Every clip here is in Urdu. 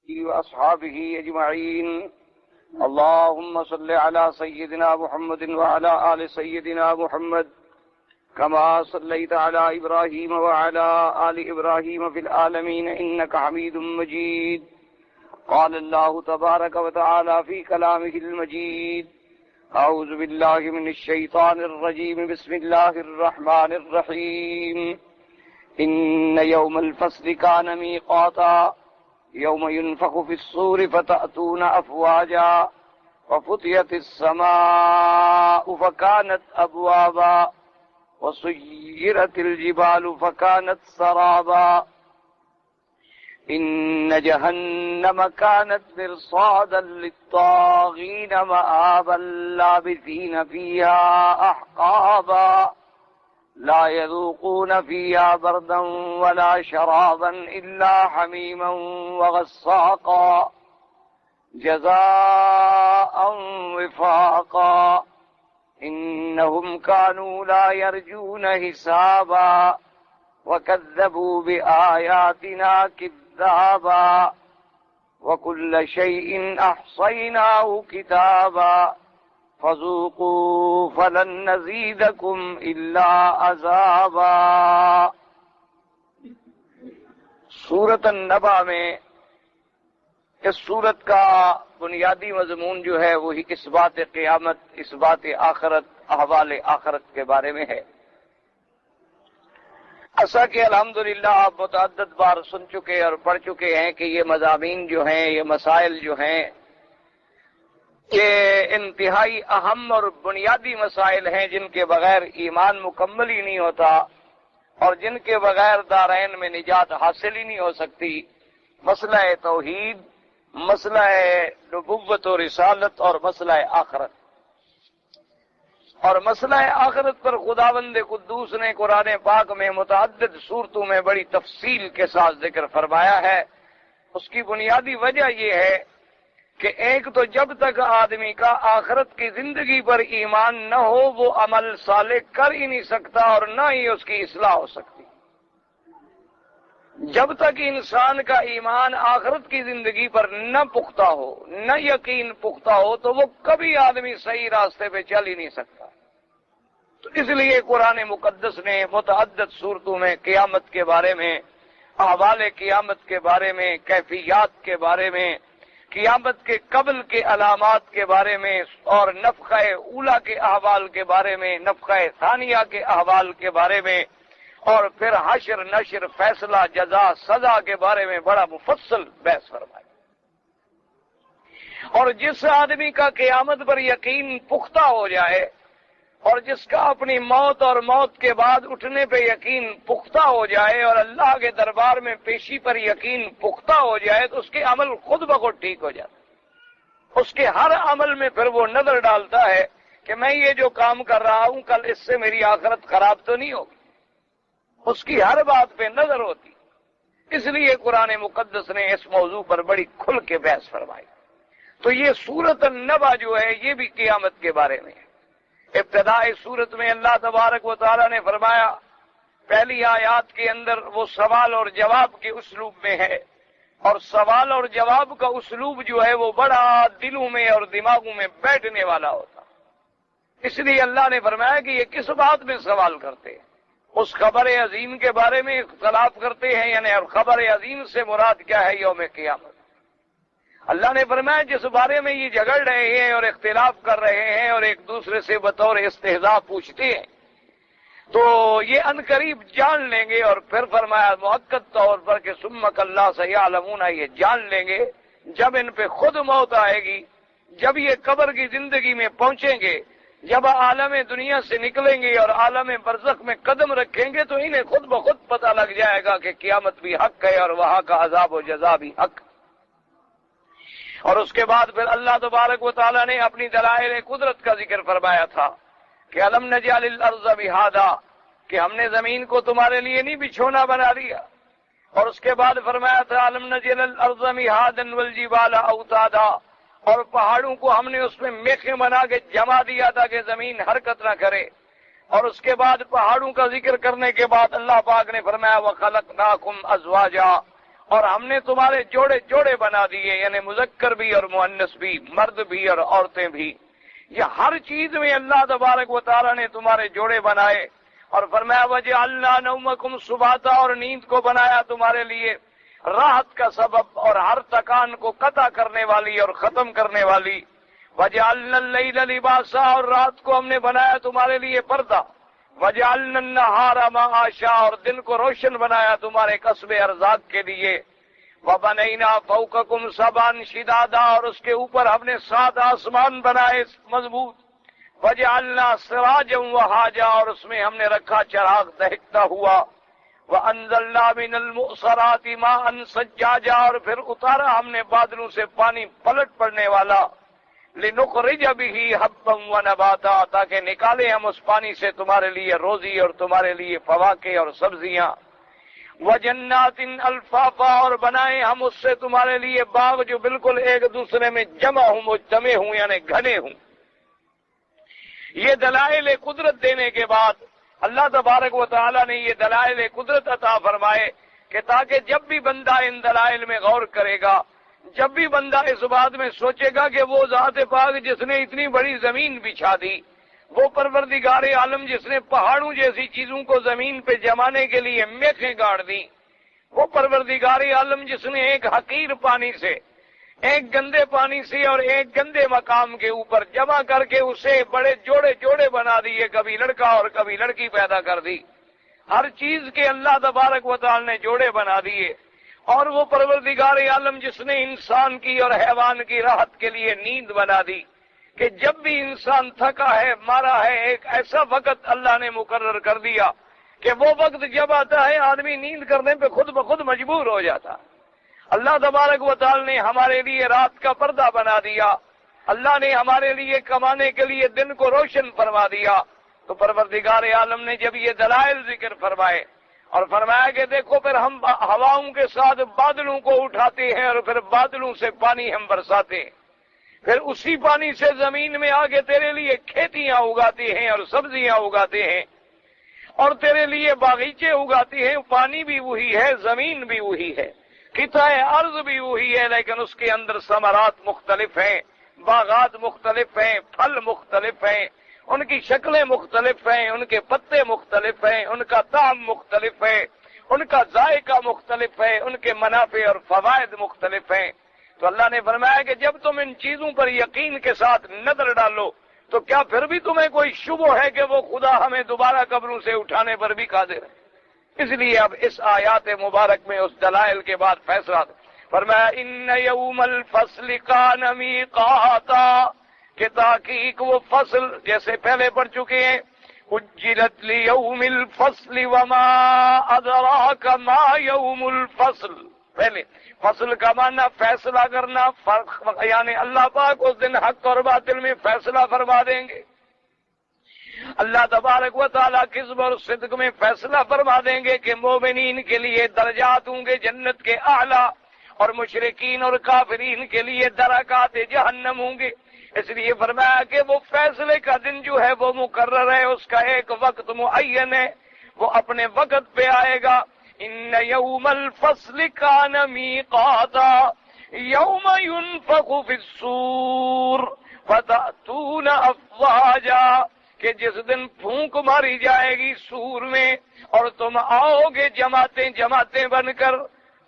وأصحابه أجمعين. اللهم صل على سيدنا محمد وعلى آل سيدنا محمد كما صليت على إبراهيم وعلى آل إبراهيم في العالمين إنك حميد مجيد. قال الله تبارك وتعالى في كلامه المجيد: أعوذ بالله من الشيطان الرجيم. بسم الله الرحمن الرحيم. إن يوم الفصل كان ميقاتا يوم ينفخ في الصور فتأتون أفواجا وفتحت السماء فكانت أبوابا وسيرت الجبال فكانت سرابا إن جهنم كانت مرصادا للطاغين مآبا لابثين فيها أحقابا لا يذوقون فيها بردا ولا شرابا إلا حميما وغساقا جزاء وفاقا إنهم كانوا لا يرجون حسابا وكذبوا بآياتنا كذابا وكل شيء أحصيناه كتابا فذوقوا فلن نزيدكم إلا عذابا. سورۃ النبأ میں اس سورت کا بنیادی مضمون جو ہے وہی اثبات قیامت، اثبات آخرت، احوال آخرت کے بارے میں ہے. ایسا کہ الحمدللہ آپ متعدد بار سن چکے اور پڑھ چکے ہیں کہ یہ مضامین جو ہیں، یہ مسائل جو ہیں، یہ انتہائی اہم اور بنیادی مسائل ہیں جن کے بغیر ایمان مکمل ہی نہیں ہوتا اور جن کے بغیر دارین میں نجات حاصل ہی نہیں ہو سکتی. مسئلہ توحید، مسئلہ نبوت و رسالت اور مسئلہ آخرت. اور مسئلہ آخرت پر خداوند قدوس نے قرآن پاک میں متعدد صورتوں میں بڑی تفصیل کے ساتھ ذکر فرمایا ہے. اس کی بنیادی وجہ یہ ہے کہ ایک تو جب تک آدمی کا آخرت کی زندگی پر ایمان نہ ہو وہ عمل صالح کر ہی نہیں سکتا اور نہ ہی اس کی اصلاح ہو سکتی. جب تک انسان کا ایمان آخرت کی زندگی پر نہ پختہ ہو، نہ یقین پختہ ہو، تو وہ کبھی آدمی صحیح راستے پہ چل ہی نہیں سکتا. تو اس لیے قرآن مقدس نے متعدد صورتوں میں قیامت کے بارے میں، احوال قیامت کے بارے میں، کیفیات کے بارے میں، قیامت کے قبل کے علامات کے بارے میں اور نفخہ اولا کے احوال کے بارے میں، نفخہ ثانیہ کے احوال کے بارے میں، اور پھر حشر، نشر، فیصلہ، جزا، سزا کے بارے میں بڑا مفصل بحث فرمایا. اور جس آدمی کا قیامت پر یقین پختہ ہو جائے اور جس کا اپنی موت اور موت کے بعد اٹھنے پہ یقین پختہ ہو جائے اور اللہ کے دربار میں پیشی پر یقین پختہ ہو جائے تو اس کے عمل خود بخود ٹھیک ہو جاتا ہے. اس کے ہر عمل میں پھر وہ نظر ڈالتا ہے کہ میں یہ جو کام کر رہا ہوں کل اس سے میری آخرت خراب تو نہیں ہوگی. اس کی ہر بات پہ نظر ہوتی. اس لیے قرآن مقدس نے اس موضوع پر بڑی کھل کے بحث فرمائی. تو یہ سورۃ النبأ جو ہے یہ بھی قیامت کے بارے میں ہے. ابتدائی سورت میں اللہ تبارک و تعالی نے فرمایا، پہلی آیات کے اندر وہ سوال اور جواب کے اسلوب میں ہے، اور سوال اور جواب کا اسلوب جو ہے وہ بڑا دلوں میں اور دماغوں میں بیٹھنے والا ہوتا. اس لیے اللہ نے فرمایا کہ یہ کس بات میں سوال کرتے ہیں؟ اس خبر عظیم کے بارے میں اختلاف کرتے ہیں، یعنی اور خبر عظیم سے مراد کیا ہے؟ یوم قیامت. اللہ نے فرمایا جس بارے میں یہ جھگڑ رہے ہیں اور اختلاف کر رہے ہیں اور ایک دوسرے سے بطور استہزاء پوچھتے ہیں تو یہ عنقریب جان لیں گے. اور پھر فرمایا مؤکد طور پر کہ ثم کلا سیعلمون، یہ جان لیں گے جب ان پہ خود موت آئے گی، جب یہ قبر کی زندگی میں پہنچیں گے، جب عالم دنیا سے نکلیں گے اور عالم برزخ میں قدم رکھیں گے تو انہیں خود بخود پتہ لگ جائے گا کہ قیامت بھی حق ہے اور وہاں کا عذاب و جزا بھی حق. اور اس کے بعد پھر اللہ تبارک و تعالیٰ نے اپنی دلائل قدرت کا ذکر فرمایا تھا کہ الم نجعل الارض مہادا، کہ ہم نے زمین کو تمہارے لیے نہیں بچھونا بنا دیا. اور اس کے بعد فرمایا تھا الم نجعل الارض مہادا والجبال اوتادا، اور پہاڑوں کو ہم نے اس میں میخیں بنا کے جما دیا تھا کہ زمین حرکت نہ کرے. اور اس کے بعد پہاڑوں کا ذکر کرنے کے بعد اللہ پاک نے فرمایا وَخَلَقْنَاكُمْ أَزْوَاجًا، اور ہم نے تمہارے جوڑے جوڑے بنا دیے، یعنی مذکر بھی اور مؤنث بھی، مرد بھی اور عورتیں بھی۔ یہ ہر چیز میں اللہ تبارک و تعالیٰ نے تمہارے جوڑے بنائے، اور فرمایا وجعلنا نومکم سباتا، اور نیند کو بنایا تمہارے لیے راحت کا سبب اور ہر تکان کو قطع کرنے والی اور ختم کرنے والی۔ وجعلنا اللیل لباسا، اور رات کو ہم نے بنایا تمہارے لیے پردہ۔ وجعلنا النہار معاشا، اور دن کو روشن بنایا تمہارے کسب ارزاق کے لیے۔ وبنینا فوقکم سبعا شدادا، اور اس کے اوپر ہم نے 7 آسمان بنائے مضبوط۔ وجعلنا سراجا وہاجا، اور اس میں ہم نے رکھا چراغ دہکتا ہوا۔ وانزلنا من المعصرات ماء ثجاجا، اور پھر اتارا ہم نے بادلوں سے پانی پلٹ پڑنے والا۔ لنخرج به حبا ونباتا، تاکہ نکالیں ہم اس پانی سے تمہارے لیے روزی اور تمہارے لیے فواکہ اور سبزیاں۔ وجنات الفافا، اور بنائے ہم اس سے تمہارے لیے باغ جو بالکل ایک دوسرے میں جمع ہوں، مجتمع ہوں، یعنی گھنے ہوں۔ یہ دلائل قدرت دینے کے بعد اللہ تبارک و تعالی نے یہ دلائل قدرت عطا فرمائے کہ تاکہ جب بھی بندہ ان دلائل میں غور کرے گا، جب بھی بندہ اس بات میں سوچے گا کہ وہ ذات پاک جس نے اتنی بڑی زمین بچھا دی، وہ پروردگار عالم جس نے پہاڑوں جیسی چیزوں کو زمین پہ جمانے کے لیے میخیں گاڑ دی، وہ پروردگار عالم جس نے ایک حقیر پانی سے، ایک گندے پانی سے اور ایک گندے مقام کے اوپر جمع کر کے اسے بڑے جوڑے جوڑے بنا دیے، کبھی لڑکا اور کبھی لڑکی پیدا کر دی۔ ہر چیز کے اللہ تبارک و تعالی نے جوڑے بنا دیے۔ اور وہ پروردگار عالم جس نے انسان کی اور حیوان کی راحت کے لیے نیند بنا دی کہ جب بھی انسان تھکا ہے، مارا ہے، ایک ایسا وقت اللہ نے مقرر کر دیا کہ وہ وقت جب آتا ہے آدمی نیند کرنے پہ خود بخود مجبور ہو جاتا۔ اللہ تبارک و تعالی نے ہمارے لیے رات کا پردہ بنا دیا، اللہ نے ہمارے لیے کمانے کے لیے دن کو روشن فرما دیا۔ تو پروردگار عالم نے جب یہ دلائل ذکر فرمائے اور فرمایا کہ دیکھو پھر ہم ہواؤں کے ساتھ بادلوں کو اٹھاتے ہیں اور پھر بادلوں سے پانی ہم برساتے ہیں، پھر اسی پانی سے زمین میں آگے تیرے لیے کھیتیاں اگاتے ہیں اور سبزیاں اگاتے ہیں اور تیرے لیے باغیچے اگاتے ہیں۔ پانی بھی وہی ہے، زمین بھی وہی ہے، قطع ارض بھی وہی ہے، لیکن اس کے اندر ثمرات مختلف ہیں، باغات مختلف ہیں، پھل مختلف ہیں، ان کی شکلیں مختلف ہیں، ان کے پتے مختلف ہیں، ان کا طعم مختلف ہے، ان کا ذائقہ مختلف ہے، ان کے منافع اور فوائد مختلف ہیں۔ تو اللہ نے فرمایا کہ جب تم ان چیزوں پر یقین کے ساتھ نظر ڈالو تو کیا پھر بھی تمہیں کوئی شبہ ہے کہ وہ خدا ہمیں دوبارہ قبروں سے اٹھانے پر بھی قادر ہے؟ اس لیے اب اس آیات مبارک میں اس دلائل کے بعد فیصلہ فرمایا ان یوم الفصل کان میقاتا، کہ تحقیق وہ فصل جیسے پہلے پڑھ چکے ہیں، اجلت لیوم الفصل وما ادراک ما یوم الفصل۔ پہلے فصل کا معنی فیصلہ کرنا، یعنی اللہ پاک اس دن حق اور باطل میں فیصلہ فرما دیں گے۔ اللہ تبارک و تعالیٰ کذب اور صدق میں فیصلہ فرما دیں گے کہ مومنین کے لیے درجات ہوں گے جنت کے اعلیٰ، اور مشرکین اور کافرین کے لیے درکات جہنم ہوں گے۔ اس لیے فرمایا کہ وہ فیصلے کا دن جو ہے وہ مقرر ہے، اس کا ایک وقت معین ہے، وہ اپنے وقت پہ آئے گا۔ ان یوم الفصل کان میقاتا یوم ينفخ فی الصور فتأتون افواجا، کہ جس دن پھونک ماری جائے گی سور میں اور تم آؤ گے جماعتیں جماعتیں بن کر۔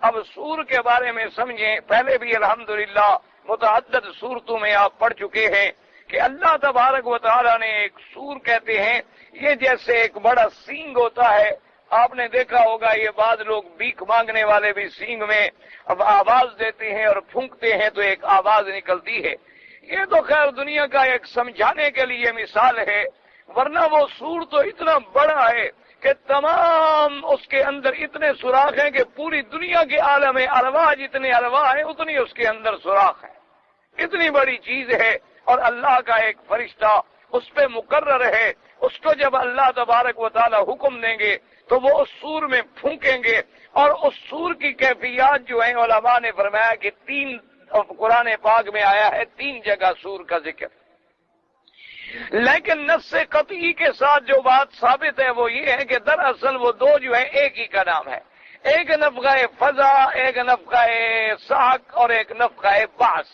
اب سور کے بارے میں سمجھیں، پہلے بھی الحمدللہ متعدد صورتوں میں آپ پڑھ چکے ہیں کہ اللہ تبارک و تعالیٰ نے ایک سور کہتے ہیں، یہ جیسے ایک بڑا سینگ ہوتا ہے، آپ نے دیکھا ہوگا یہ بعض لوگ بھیک مانگنے والے بھی سینگ میں اب آواز دیتے ہیں اور پھونکتے ہیں تو ایک آواز نکلتی ہے۔ یہ تو خیر دنیا کا ایک سمجھانے کے لیے مثال ہے، ورنہ وہ سور تو اتنا بڑا ہے کہ تمام اس کے اندر اتنے سوراخ ہیں کہ پوری دنیا کے عالم ارواح جتنے ارواح ہیں اتنی اس کے اندر سوراخ ہے، اتنی بڑی چیز ہے۔ اور اللہ کا ایک فرشتہ اس پہ مقرر ہے، اس کو جب اللہ تبارک و تعالی حکم دیں گے تو وہ اس سور میں پھونکیں گے، اور اس سور کی کیفیات جو ہیں علماء نے فرمایا کہ 3 قرآن پاک میں آیا ہے، 3 جگہ سور کا ذکر، لیکن نص قطعی کے ساتھ جو بات ثابت ہے وہ یہ ہے کہ دراصل وہ 2 جو ہے ایک ہی کا نام ہے۔ ایک نفخہ فضا، ایک نفخہ صعق اور ایک نفخہ بعث۔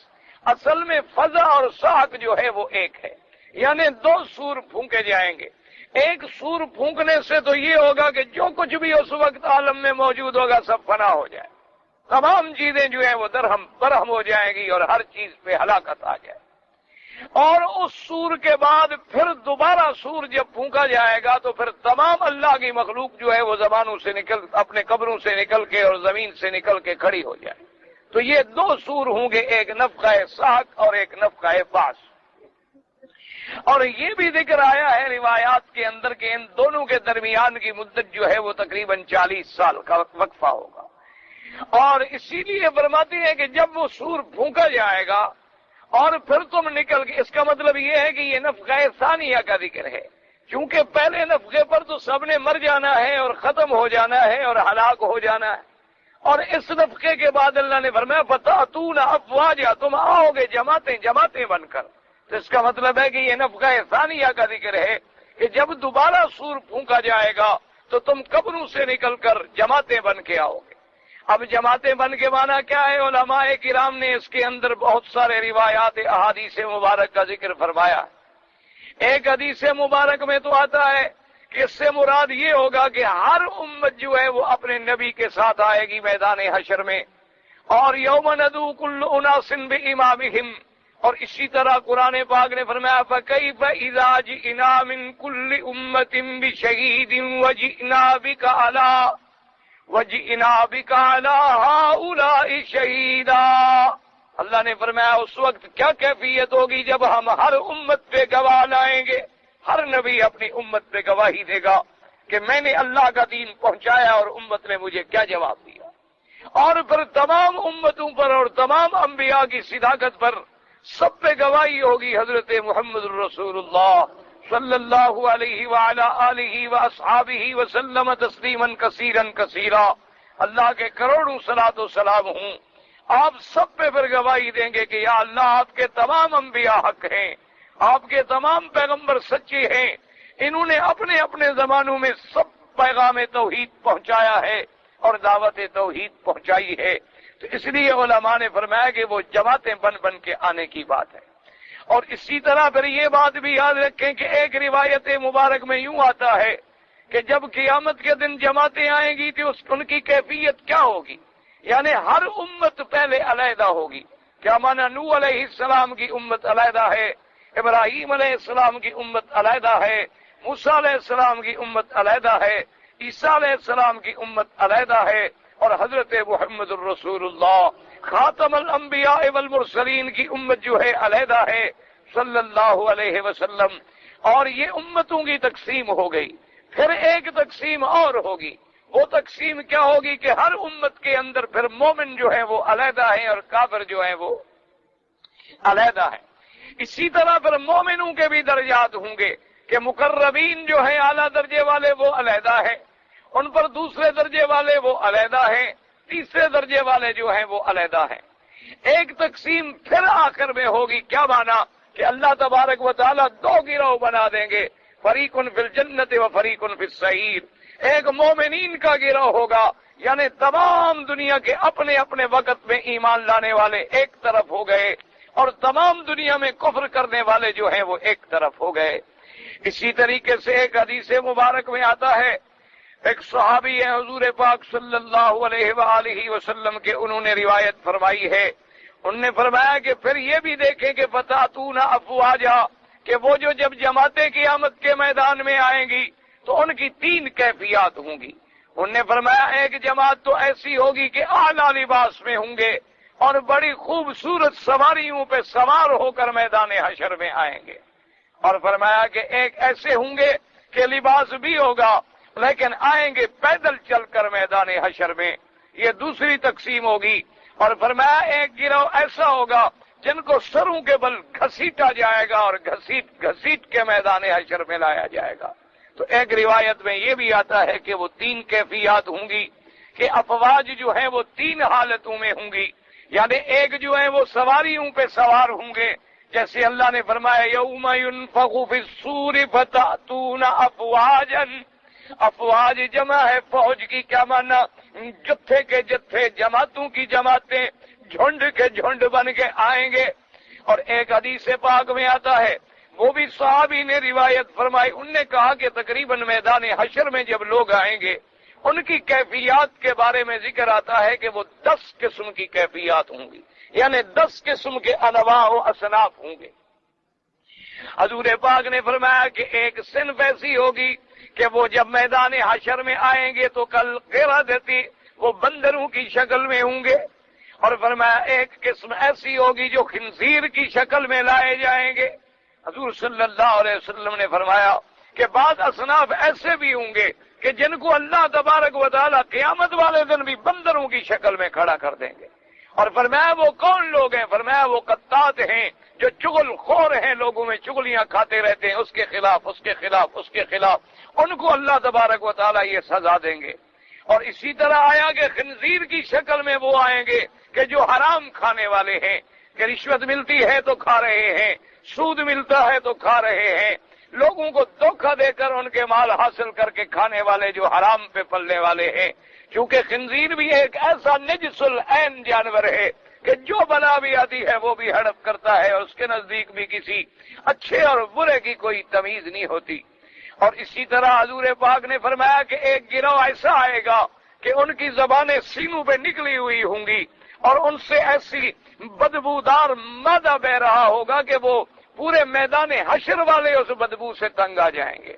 اصل میں فضا اور صعق جو ہے وہ ایک ہے، یعنی دو سور پھونکے جائیں گے۔ ایک سور پھونکنے سے تو یہ ہوگا کہ جو کچھ بھی اس وقت عالم میں موجود ہوگا سب فنا ہو جائے، تمام چیزیں جو ہیں وہ درہم برہم ہو جائیں گی اور ہر چیز پہ ہلاکت آ جائے۔ اور اس سور کے بعد پھر دوبارہ سور جب پھونکا جائے گا تو پھر تمام اللہ کی مخلوق جو ہے وہ زبانوں سے نکل، اپنے قبروں سے نکل کے اور زمین سے نکل کے کھڑی ہو جائے۔ تو یہ دو سور ہوں گے، ایک نفخہ صعق اور ایک نفخہ بعث۔ اور یہ بھی ذکر آیا ہے روایات کے اندر کہ ان دونوں کے درمیان کی مدت جو ہے وہ تقریباً 40 سال کا وقفہ ہوگا۔ اور اسی لیے فرماتے ہیں کہ جب وہ سور پھونکا جائے گا اور پھر تم نکل کے، اس کا مطلب یہ ہے کہ یہ نفخہ ثانیہ کا ذکر ہے، چونکہ پہلے نفخے پر تو سب نے مر جانا ہے اور ختم ہو جانا ہے اور ہلاک ہو جانا ہے، اور اس نفخے کے بعد اللہ نے فرمایا فَتَأْتُونَ أَفْوَاجًا، تم آؤ گے جماعتیں جماعتیں بن کر۔ تو اس کا مطلب ہے کہ یہ نفخہ ثانیہ کا ذکر ہے کہ جب دوبارہ سور پھونکا جائے گا تو تم قبروں سے نکل کر جماعتیں بن کے آؤ گے۔ اب جماعتیں بن کے مانا کیا ہے؟ علماء کرام نے اس کے اندر بہت سارے روایات احادیث مبارک کا ذکر فرمایا۔ ایک حدیث مبارک میں تو آتا ہے کہ اس سے مراد یہ ہوگا کہ ہر امت جو ہے وہ اپنے نبی کے ساتھ آئے گی میدان حشر میں، اور یوم ندعو کل اناس بامامہم، اور اسی طرح قرآن پاک نے فرمایا فَكَيْفَ إِذَا جِئْنَا مِن كُلِّ أُمَّةٍ بِشَهِيدٍ وَجِئْنَا بِكَ عَلَىٰ هَٰؤُلَاءِ شَهِيدًا۔ اللہ نے فرمایا اس وقت کیا کیفیت ہوگی جب ہم ہر امت پہ گواہ لائیں گے۔ ہر نبی اپنی امت پہ گواہی دے گا کہ میں نے اللہ کا دین پہنچایا اور امت نے مجھے کیا جواب دیا، اور پھر تمام امتوں پر اور تمام انبیاء کی صداقت پر سب پہ گواہی ہوگی حضرت محمد الرسول اللہ صلی اللہ علیہ وعلی آلہ واصحابہ وسلم تسلیما کثیرا کثیرا۔ اللہ کے کروڑوں صلاۃ و سلام ہوں، آپ سب پہ پھر گواہی دیں گے کہ یا اللہ آپ کے تمام انبیاء حق ہیں، آپ کے تمام پیغمبر سچے ہیں، انہوں نے اپنے اپنے زمانوں میں سب پیغام توحید پہنچایا ہے اور دعوت توحید پہنچائی ہے۔ تو اس لیے علماء نے فرمایا کہ وہ جماعتیں بن بن کے آنے کی بات ہے۔ اور اسی طرح پھر یہ بات بھی یاد رکھیں کہ ایک روایت مبارک میں یوں آتا ہے کہ جب قیامت کے دن جماعتیں آئیں گی تو ان کی کیفیت کیا ہوگی، یعنی ہر امت پہلے علیحدہ ہوگی۔ کیا مانا؟ نوح علیہ السلام کی امت علیحدہ ہے، ابراہیم علیہ السلام کی امت علیحدہ ہے، موسیٰ علیہ السلام کی امت علیحدہ ہے، عیسیٰ علیہ السلام کی امت علیحدہ ہے، اور حضرت محمد الرسول اللہ خاتم الانبیاء والمرسلین کی امت جو ہے علیحدہ ہے صلی اللہ علیہ وسلم۔ اور یہ امتوں کی تقسیم ہو گئی۔ پھر ایک تقسیم اور ہوگی، وہ تقسیم کیا ہوگی کہ ہر امت کے اندر پھر مومن جو ہے وہ علیحدہ ہیں اور کافر جو ہے وہ علیحدہ ہیں۔ اسی طرح پھر مومنوں کے بھی درجات ہوں گے کہ مقربین جو ہیں اعلیٰ درجے والے وہ علیحدہ ہیں، ان پر دوسرے درجے والے وہ علیحدہ ہیں، تیسرے درجے والے جو ہیں وہ علیحدہ ہیں۔ ایک تقسیم پھر آخر میں ہوگی، کیا مانا کہ اللہ تبارک و تعالیٰ دو گروہ بنا دیں گے، فریقٌ فی الجنت و فریقٌ فی السعیر۔ ایک مومنین کا گروہ ہوگا، یعنی تمام دنیا کے اپنے اپنے وقت میں ایمان لانے والے ایک طرف ہو گئے، اور تمام دنیا میں کفر کرنے والے جو ہیں وہ ایک طرف ہو گئے۔ اسی طریقے سے ایک حدیث مبارک میں آتا ہے، ایک صحابی ہے حضور پاک صلی اللہ علیہ وآلہ وسلم کے، انہوں نے روایت فرمائی ہے، انہوں نے فرمایا کہ پھر یہ بھی دیکھیں کہ فتاتون افواجا، کہ وہ جو جب جماعتیں قیامت کے میدان میں آئیں گی تو ان کی تین کیفیات ہوں گی۔ انہوں نے فرمایا ایک جماعت تو ایسی ہوگی کہ اعلیٰ لباس میں ہوں گے اور بڑی خوبصورت سواریوں پہ سوار ہو کر میدان حشر میں آئیں گے، اور فرمایا کہ ایک ایسے ہوں گے کہ لباس بھی ہوگا لیکن آئیں گے پیدل چل کر میدان حشر میں، یہ دوسری تقسیم ہوگی۔ اور فرمایا ایک گروہ ایسا ہوگا جن کو سروں کے بل گھسیٹا جائے گا اور گھسیٹ کے میدان حشر میں لایا جائے گا۔ تو ایک روایت میں یہ بھی آتا ہے کہ وہ تین کیفیات ہوں گی کہ افواج جو ہیں وہ تین حالتوں میں ہوں گی، یعنی ایک جو ہے وہ سواریوں پہ سوار ہوں گے، جیسے اللہ نے فرمایا یوم ينفخ فی الصور فتأتون افواجا، افواج جمع ہے فوج کی، کیا مانا؟ جتھے کے جتھے، جماعتوں کی جماعتیں، جھنڈ کے جھنڈ بن کے آئیں گے۔ اور ایک حدیث پاک میں آتا ہے، وہ بھی صحابی نے روایت فرمائی، ان نے کہا کہ تقریباً میدان حشر میں جب لوگ آئیں گے، ان کی کیفیات کے بارے میں ذکر آتا ہے کہ وہ 10 قسم کی کیفیات ہوں گی، یعنی 10 قسم کے انواع و اصناف ہوں گے۔ حضور پاک نے فرمایا کہ ایک صنف ایسی ہوگی کہ وہ جب میدان حشر میں آئیں گے تو کل قردۃ، وہ بندروں کی شکل میں ہوں گے۔ اور فرمایا ایک قسم ایسی ہوگی جو خنزیر کی شکل میں لائے جائیں گے۔ حضور صلی اللہ علیہ وسلم نے فرمایا کہ بعض اصناف ایسے بھی ہوں گے کہ جن کو اللہ تبارک و تعالی قیامت والے دن بھی بندروں کی شکل میں کھڑا کر دیں گے۔ اور فرمایا وہ کون لوگ ہیں؟ فرمایا وہ قطات ہیں جو چغل خور ہیں، لوگوں میں چغلیاں کھاتے رہتے ہیں، اس کے خلاف، اس کے خلاف، اس کے خلاف، ان کو اللہ تبارک و تعالی یہ سزا دیں گے۔ اور اسی طرح آیا کہ خنزیر کی شکل میں وہ آئیں گے کہ جو حرام کھانے والے ہیں، کہ رشوت ملتی ہے تو کھا رہے ہیں، سود ملتا ہے تو کھا رہے ہیں، لوگوں کو دھوکہ دے کر ان کے مال حاصل کر کے کھانے والے جو حرام پہ پلنے والے ہیں۔ کیونکہ خنزیر بھی ایک ایسا نجس العین جانور ہے کہ جو بلا بھی آتی ہے وہ بھی ہڑپ کرتا ہے، اور اس کے نزدیک بھی کسی اچھے اور برے کی کوئی تمیز نہیں ہوتی۔ اور اسی طرح حضور پاک نے فرمایا کہ ایک گروہ ایسا آئے گا کہ ان کی زبانیں سینوں پہ نکلی ہوئی ہوں گی، اور ان سے ایسی بدبودار مادہ بہ رہا ہوگا کہ وہ پورے میدان حشر والے اس بدبو سے تنگ آ جائیں گے۔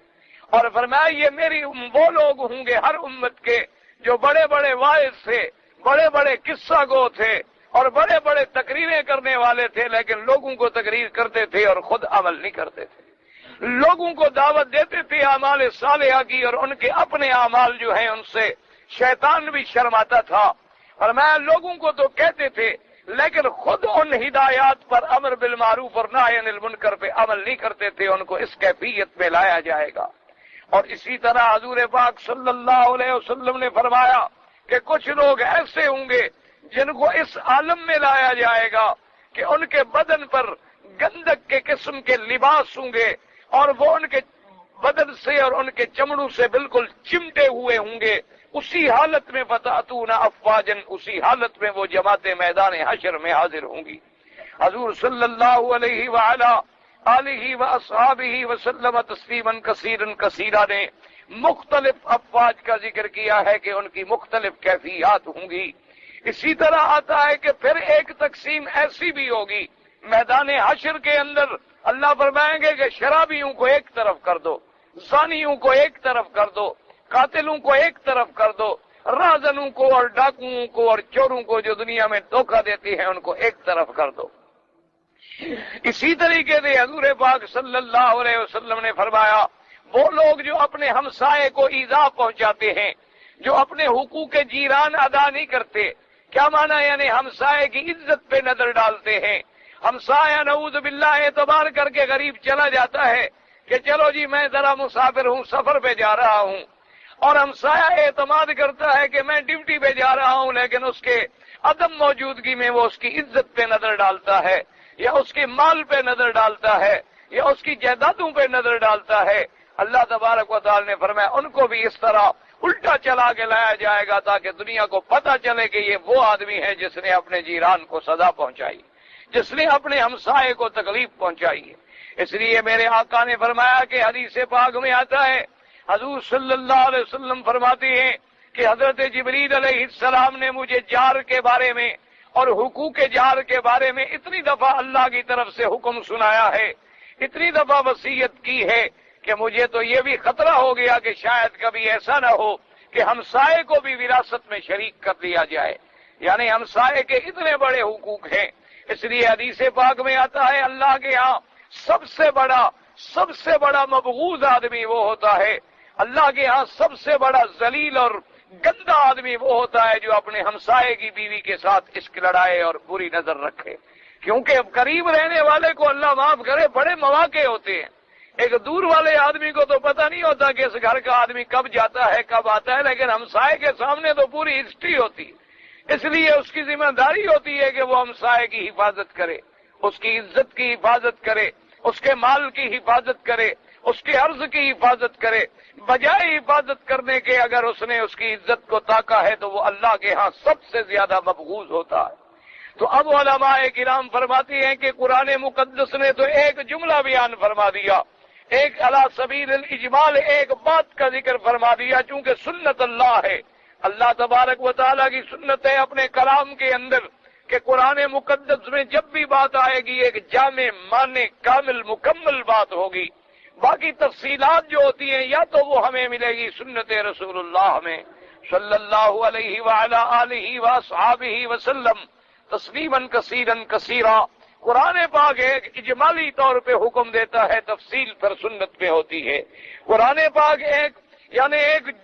اور فرمایا یہ میری وہ لوگ ہوں گے ہر امت کے جو بڑے بڑے واعظ تھے، بڑے بڑے قصہ گو تھے، اور بڑے بڑے تقریریں کرنے والے تھے، لیکن لوگوں کو تقریر کرتے تھے اور خود عمل نہیں کرتے تھے۔ لوگوں کو دعوت دیتے تھے اعمال صالحہ کی، اور ان کے اپنے اعمال جو ہیں ان سے شیطان بھی شرماتا تھا۔ اور میں لوگوں کو تو کہتے تھے لیکن خود ان ہدایات پر، امر بالمعروف اور نہی عن المنکر پہ عمل نہیں کرتے تھے۔ ان کو اس کیفیت پہ لایا جائے گا۔ اور اسی طرح حضور پاک صلی اللہ علیہ وسلم نے فرمایا کہ کچھ لوگ ایسے ہوں گے جن کو اس عالم میں لایا جائے گا کہ ان کے بدن پر گندک کے قسم کے لباس ہوں گے، اور وہ ان کے بدن سے اور ان کے چمڑوں سے بالکل چمٹے ہوئے ہوں گے۔ اسی حالت میں فتأتون افواجن، اسی حالت میں وہ جماعتیں میدان حشر میں حاضر ہوں گی۔ حضور صلی اللہ علیہ وعلا آلہ واصحابہ وسلم تسلیما کثیرا کثیرا نے مختلف افواج کا ذکر کیا ہے کہ ان کی مختلف کیفیات ہوں گی۔ اسی طرح آتا ہے کہ پھر ایک تقسیم ایسی بھی ہوگی میدان حشر کے اندر، اللہ فرمائیں گے کہ شرابیوں کو ایک طرف کر دو، زانیوں کو ایک طرف کر دو، قاتلوں کو ایک طرف کر دو، رازنوں کو اور ڈاکوؤں کو اور چوروں کو جو دنیا میں دھوکہ دیتی ہیں ان کو ایک طرف کر دو۔ اسی طریقے سے حضور پاک صلی اللہ علیہ وسلم نے فرمایا وہ لوگ جو اپنے ہمسائے کو ایذا پہنچاتے ہیں، جو اپنے حقوق جیران ادا نہیں کرتے۔ کیا معنی؟ یعنی ہمسائے کی عزت پہ نظر ڈالتے ہیں۔ ہمسایہ نعوذ باللہ اعتبار کر کے غریب چلا جاتا ہے کہ چلو جی میں ذرا مسافر ہوں، سفر پہ جا رہا ہوں، اور ہمسایہ اعتماد کرتا ہے کہ میں ڈیوٹی پہ جا رہا ہوں، لیکن اس کے عدم موجودگی میں وہ اس کی عزت پہ نظر ڈالتا ہے، یا اس کے مال پہ نظر ڈالتا ہے، یا اس کی جائیدادوں پہ نظر ڈالتا ہے۔ اللہ تبارک و تعالی نے فرمایا ان کو بھی اس طرح الٹا چلا کے لایا جائے گا تاکہ دنیا کو پتہ چلے کہ یہ وہ آدمی ہے جس نے اپنے جیران کو سزا پہنچائی، جس نے اپنے ہمسائے کو تکلیف پہنچائی ہے۔ اس لیے میرے آقا نے فرمایا کہ حدیث پاک میں آتا ہے، حضور صلی اللہ علیہ وسلم فرماتے ہیں کہ حضرت جبریل علیہ السلام نے مجھے جار کے بارے میں اور حقوق جار کے بارے میں اتنی دفعہ اللہ کی طرف سے حکم سنایا ہے، اتنی دفعہ وصیت کی ہے کہ مجھے تو یہ بھی خطرہ ہو گیا کہ شاید کبھی ایسا نہ ہو کہ ہمسائے کو بھی وراثت میں شریک کر دیا جائے۔ یعنی ہمسائے کے اتنے بڑے حقوق ہیں۔ اس لیے حدیث پاک میں آتا ہے اللہ کے ہاں سب سے بڑا مبغوض آدمی وہ ہوتا ہے، اللہ کے ہاں سب سے بڑا ذلیل اور گندا آدمی وہ ہوتا ہے جو اپنے ہمسائے کی بیوی کے ساتھ عشق لڑائے اور بری نظر رکھے۔ کیونکہ قریب رہنے والے کو اللہ معاف کرے بڑے مواقع ہوتے ہیں، ایک دور والے آدمی کو تو پتہ نہیں ہوتا کہ اس گھر کا آدمی کب جاتا ہے کب آتا ہے، لیکن ہمسائے کے سامنے تو پوری ہسٹری ہوتی ہے۔ اس لیے اس کی ذمہ داری ہوتی ہے کہ وہ ہمسائے کی حفاظت کرے، اس کی عزت کی حفاظت کرے، اس کے مال کی حفاظت کرے، اس کے عرض کی حفاظت کرے، بجائے حفاظت کرنے کے اگر اس نے اس کی عزت کو تاکا ہے تو وہ اللہ کے ہاں سب سے زیادہ مبغوض ہوتا ہے۔ تو اب علماء کرام فرماتی ہیں کہ قرآن مقدس نے تو ایک جملہ بیان فرما دیا، ایک علی سبیل الاجمال ایک بات کا ذکر فرما دیا، چونکہ سنت اللہ ہے، اللہ تبارک و تعالیٰ کی سنت ہے اپنے کلام کے اندر کہ قرآن مقدس میں جب بھی بات آئے گی ایک جامع معنی کامل مکمل بات ہوگی، باقی تفصیلات جو ہوتی ہیں یا تو وہ ہمیں ملے گی سنت رسول اللہ میں صلی اللہ علیہ وعلی آلہ واصحابہ وسلم تسلیما کثیرا کثیرا۔ قرآن پاک ایک اجمالی طور پہ حکم دیتا ہے، تفصیل پر سنت میں ہوتی ہے۔ قرآن پاک ایک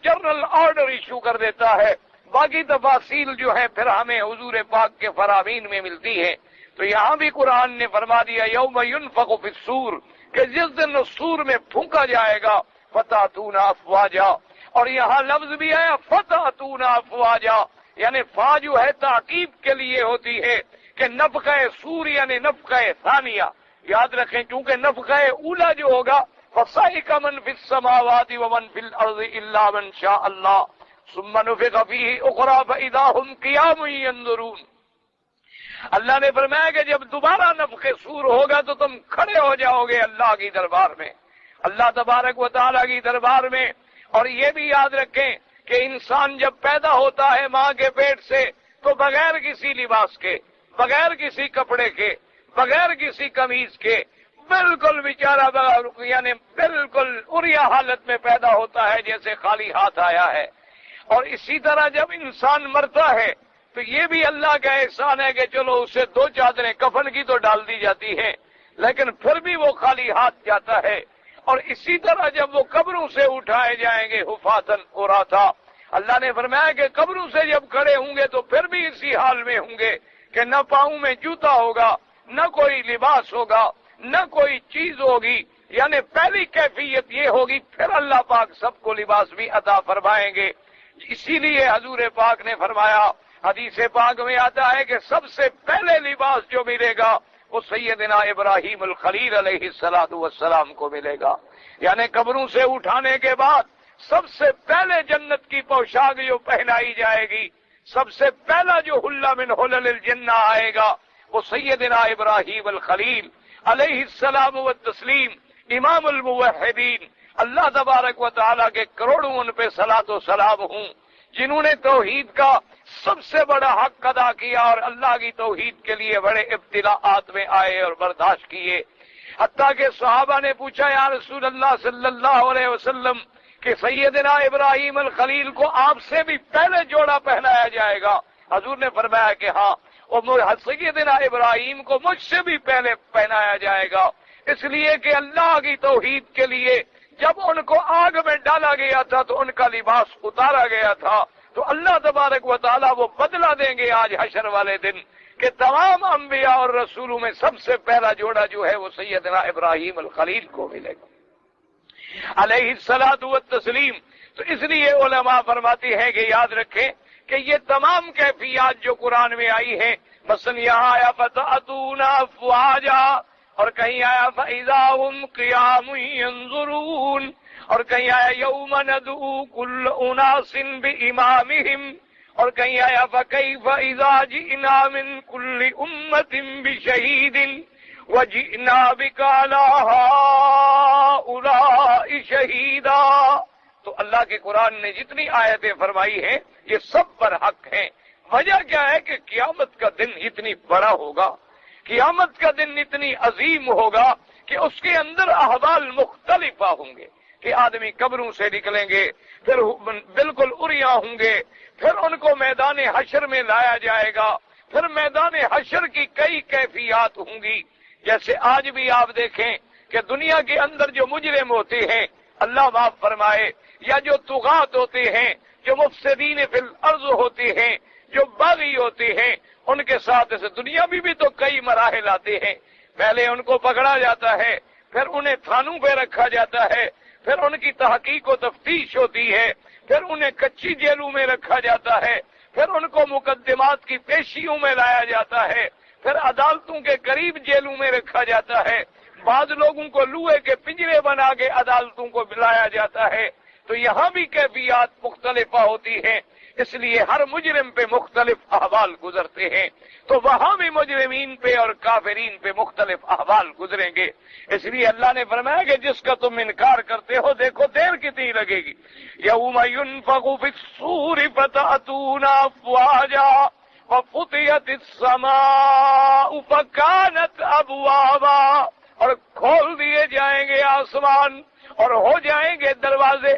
جنرل آرڈر ایشو کر دیتا ہے، باقی تفاصیل جو ہے پھر ہمیں حضور پاک کے فرامین میں ملتی ہے۔ تو یہاں بھی قرآن نے فرما دیا یوم ینفخ فی الصور، کہ جس دن سور میں پھونکا جائے گا فتاتون افواجا، اور یہاں لفظ بھی ہے فتاتون افواجا، یعنی فا جو ہے تعقیب کے لیے ہوتی ہے کہ نفخہ سور یعنی نفخہ ثانیہ، یاد رکھیں کیونکہ نفخہ اولا جو ہوگا فصائق من فی السماوات ومن فی الارض الا من شاء اللہ ثم نفخ فیہ اخری فاذا هم قیام ینظرون۔ اللہ نے فرمایا کہ جب دوبارہ نفخ سور ہوگا تو تم کھڑے ہو جاؤ گے اللہ کی دربار میں، اللہ تبارک و تعالیٰ کی دربار میں۔ اور یہ بھی یاد رکھیں کہ انسان جب پیدا ہوتا ہے ماں کے پیٹ سے تو بغیر کسی لباس کے، بغیر کسی کپڑے کے، بغیر کسی قمیض کے، بالکل بیچارہ یعنی بالکل عریہ حالت میں پیدا ہوتا ہے جیسے خالی ہاتھ آیا ہے۔ اور اسی طرح جب انسان مرتا ہے تو یہ بھی اللہ کا احسان ہے کہ چلو اسے دو چادریں کفن کی تو ڈال دی جاتی ہیں، لیکن پھر بھی وہ خالی ہاتھ جاتا ہے۔ اور اسی طرح جب وہ قبروں سے اٹھائے جائیں گے حفاتن عراتا، اللہ نے فرمایا کہ قبروں سے جب کھڑے ہوں گے تو پھر بھی اسی حال میں ہوں گے کہ نہ پاؤں میں جوتا ہوگا، نہ کوئی لباس ہوگا، نہ کوئی چیز ہوگی، یعنی پہلی کیفیت یہ ہوگی، پھر اللہ پاک سب کو لباس بھی عطا فرمائیں گے۔ اسی لیے حضور پاک نے فرمایا، حدیث پاک میں آتا ہے کہ سب سے پہلے لباس جو ملے گا وہ سیدنا ابراہیم الخلیل علیہ السلام کو ملے گا، یعنی قبروں سے اٹھانے کے بعد سب سے پہلے جنت کی پوشاک جو پہنائی جائے گی، سب سے پہلا جو حلہ من حلل الجنہ آئے گا وہ سیدنا ابراہیم الخلیل علیہ السلام والتسلیم، امام الموحدین، اللہ تبارک و تعالیٰ کے کروڑوں ان پہ صلاۃ و سلام ہوں، جنہوں نے توحید کا سب سے بڑا حق ادا کیا اور اللہ کی توحید کے لیے بڑے ابتلاءات میں آئے اور برداشت کیے۔ حتیٰ کہ صحابہ نے پوچھا یا رسول اللہ صلی اللہ علیہ وسلم کہ سیدنا ابراہیم الخلیل کو آپ سے بھی پہلے جوڑا پہنایا جائے گا؟ حضور نے فرمایا کہ ہاں، اور سیدنا ابراہیم کو مجھ سے بھی پہلے پہنایا جائے گا، اس لیے کہ اللہ کی توحید کے لیے جب ان کو آگ میں ڈالا گیا تھا تو ان کا لباس اتارا گیا تھا، تو اللہ تبارک و تعالیٰ وہ بدلہ دیں گے آج حشر والے دن کہ تمام انبیاء اور رسولوں میں سب سے پہلا جوڑا جو ہے وہ سیدنا ابراہیم الخلیل کو ملے گا علیہ الصلاۃ والتسلیم۔ تو اس لیے علماء فرماتی ہیں کہ یاد رکھیں کہ یہ تمام کیفیات جو قرآن میں آئی ہیں، مثلا یہاں آیا فتأتون افواجا، اور کہیں آیا فإذا هم قیام ينظرون، اور کہیں آیا یوم ندعو کل اناس بامامہم، اور کہیں آیا فکیف اذا جئنا من کل امۃ بشہید وجئنا بک علی ہؤلاء شہیدا۔ تو اللہ کے قرآن نے جتنی آیتیں فرمائی ہیں یہ سب پر حق ہیں۔ وجہ کیا ہے کہ قیامت کا دن اتنی بڑا ہوگا، قیامت کا دن اتنی عظیم ہوگا کہ اس کے اندر احوال مختلفہ ہوں گے کہ آدمی قبروں سے نکلیں گے، پھر بالکل عریاں ہوں گے، پھر ان کو میدان حشر میں لایا جائے گا، پھر میدان حشر کی کئی کیفیات ہوں گی۔ جیسے آج بھی آپ دیکھیں کہ دنیا کے اندر جو مجرم ہوتے ہیں، اللہ معاف فرمائے، یا جو طغات ہوتے ہیں، جو مفسدین فی الارض ہوتے ہیں، جو باغی ہوتے ہیں، ان کے ساتھ اس دنیا میں بھی تو کئی مراحل آتے ہیں۔ پہلے ان کو پکڑا جاتا ہے، پھر انہیں تھانوں پہ رکھا جاتا ہے، پھر ان کی تحقیق و تفتیش ہوتی ہے، پھر انہیں کچی جیلوں میں رکھا جاتا ہے، پھر ان کو مقدمات کی پیشیوں میں لایا جاتا ہے، پھر عدالتوں کے قریب جیلوں میں رکھا جاتا ہے، بعض لوگوں کو لوہے کے پنجرے بنا کے عدالتوں کو بلایا جاتا ہے، تو یہاں بھی کیفیات مختلف ہوتی ہیں، اس لیے ہر مجرم پہ مختلف احوال گزرتے ہیں، تو وہاں بھی مجرمین پہ اور کافرین پہ مختلف احوال گزریں گے۔ اس لیے اللہ نے فرمایا کہ جس کا تم انکار کرتے ہو دیکھو دیر کتنی لگے گی۔ یوم ينفخ في الصور فتأتون افواجا وفتحت السماء فكانت ابوابا، اور کھول دیے جائیں گے آسمان اور ہو جائیں گے دروازے۔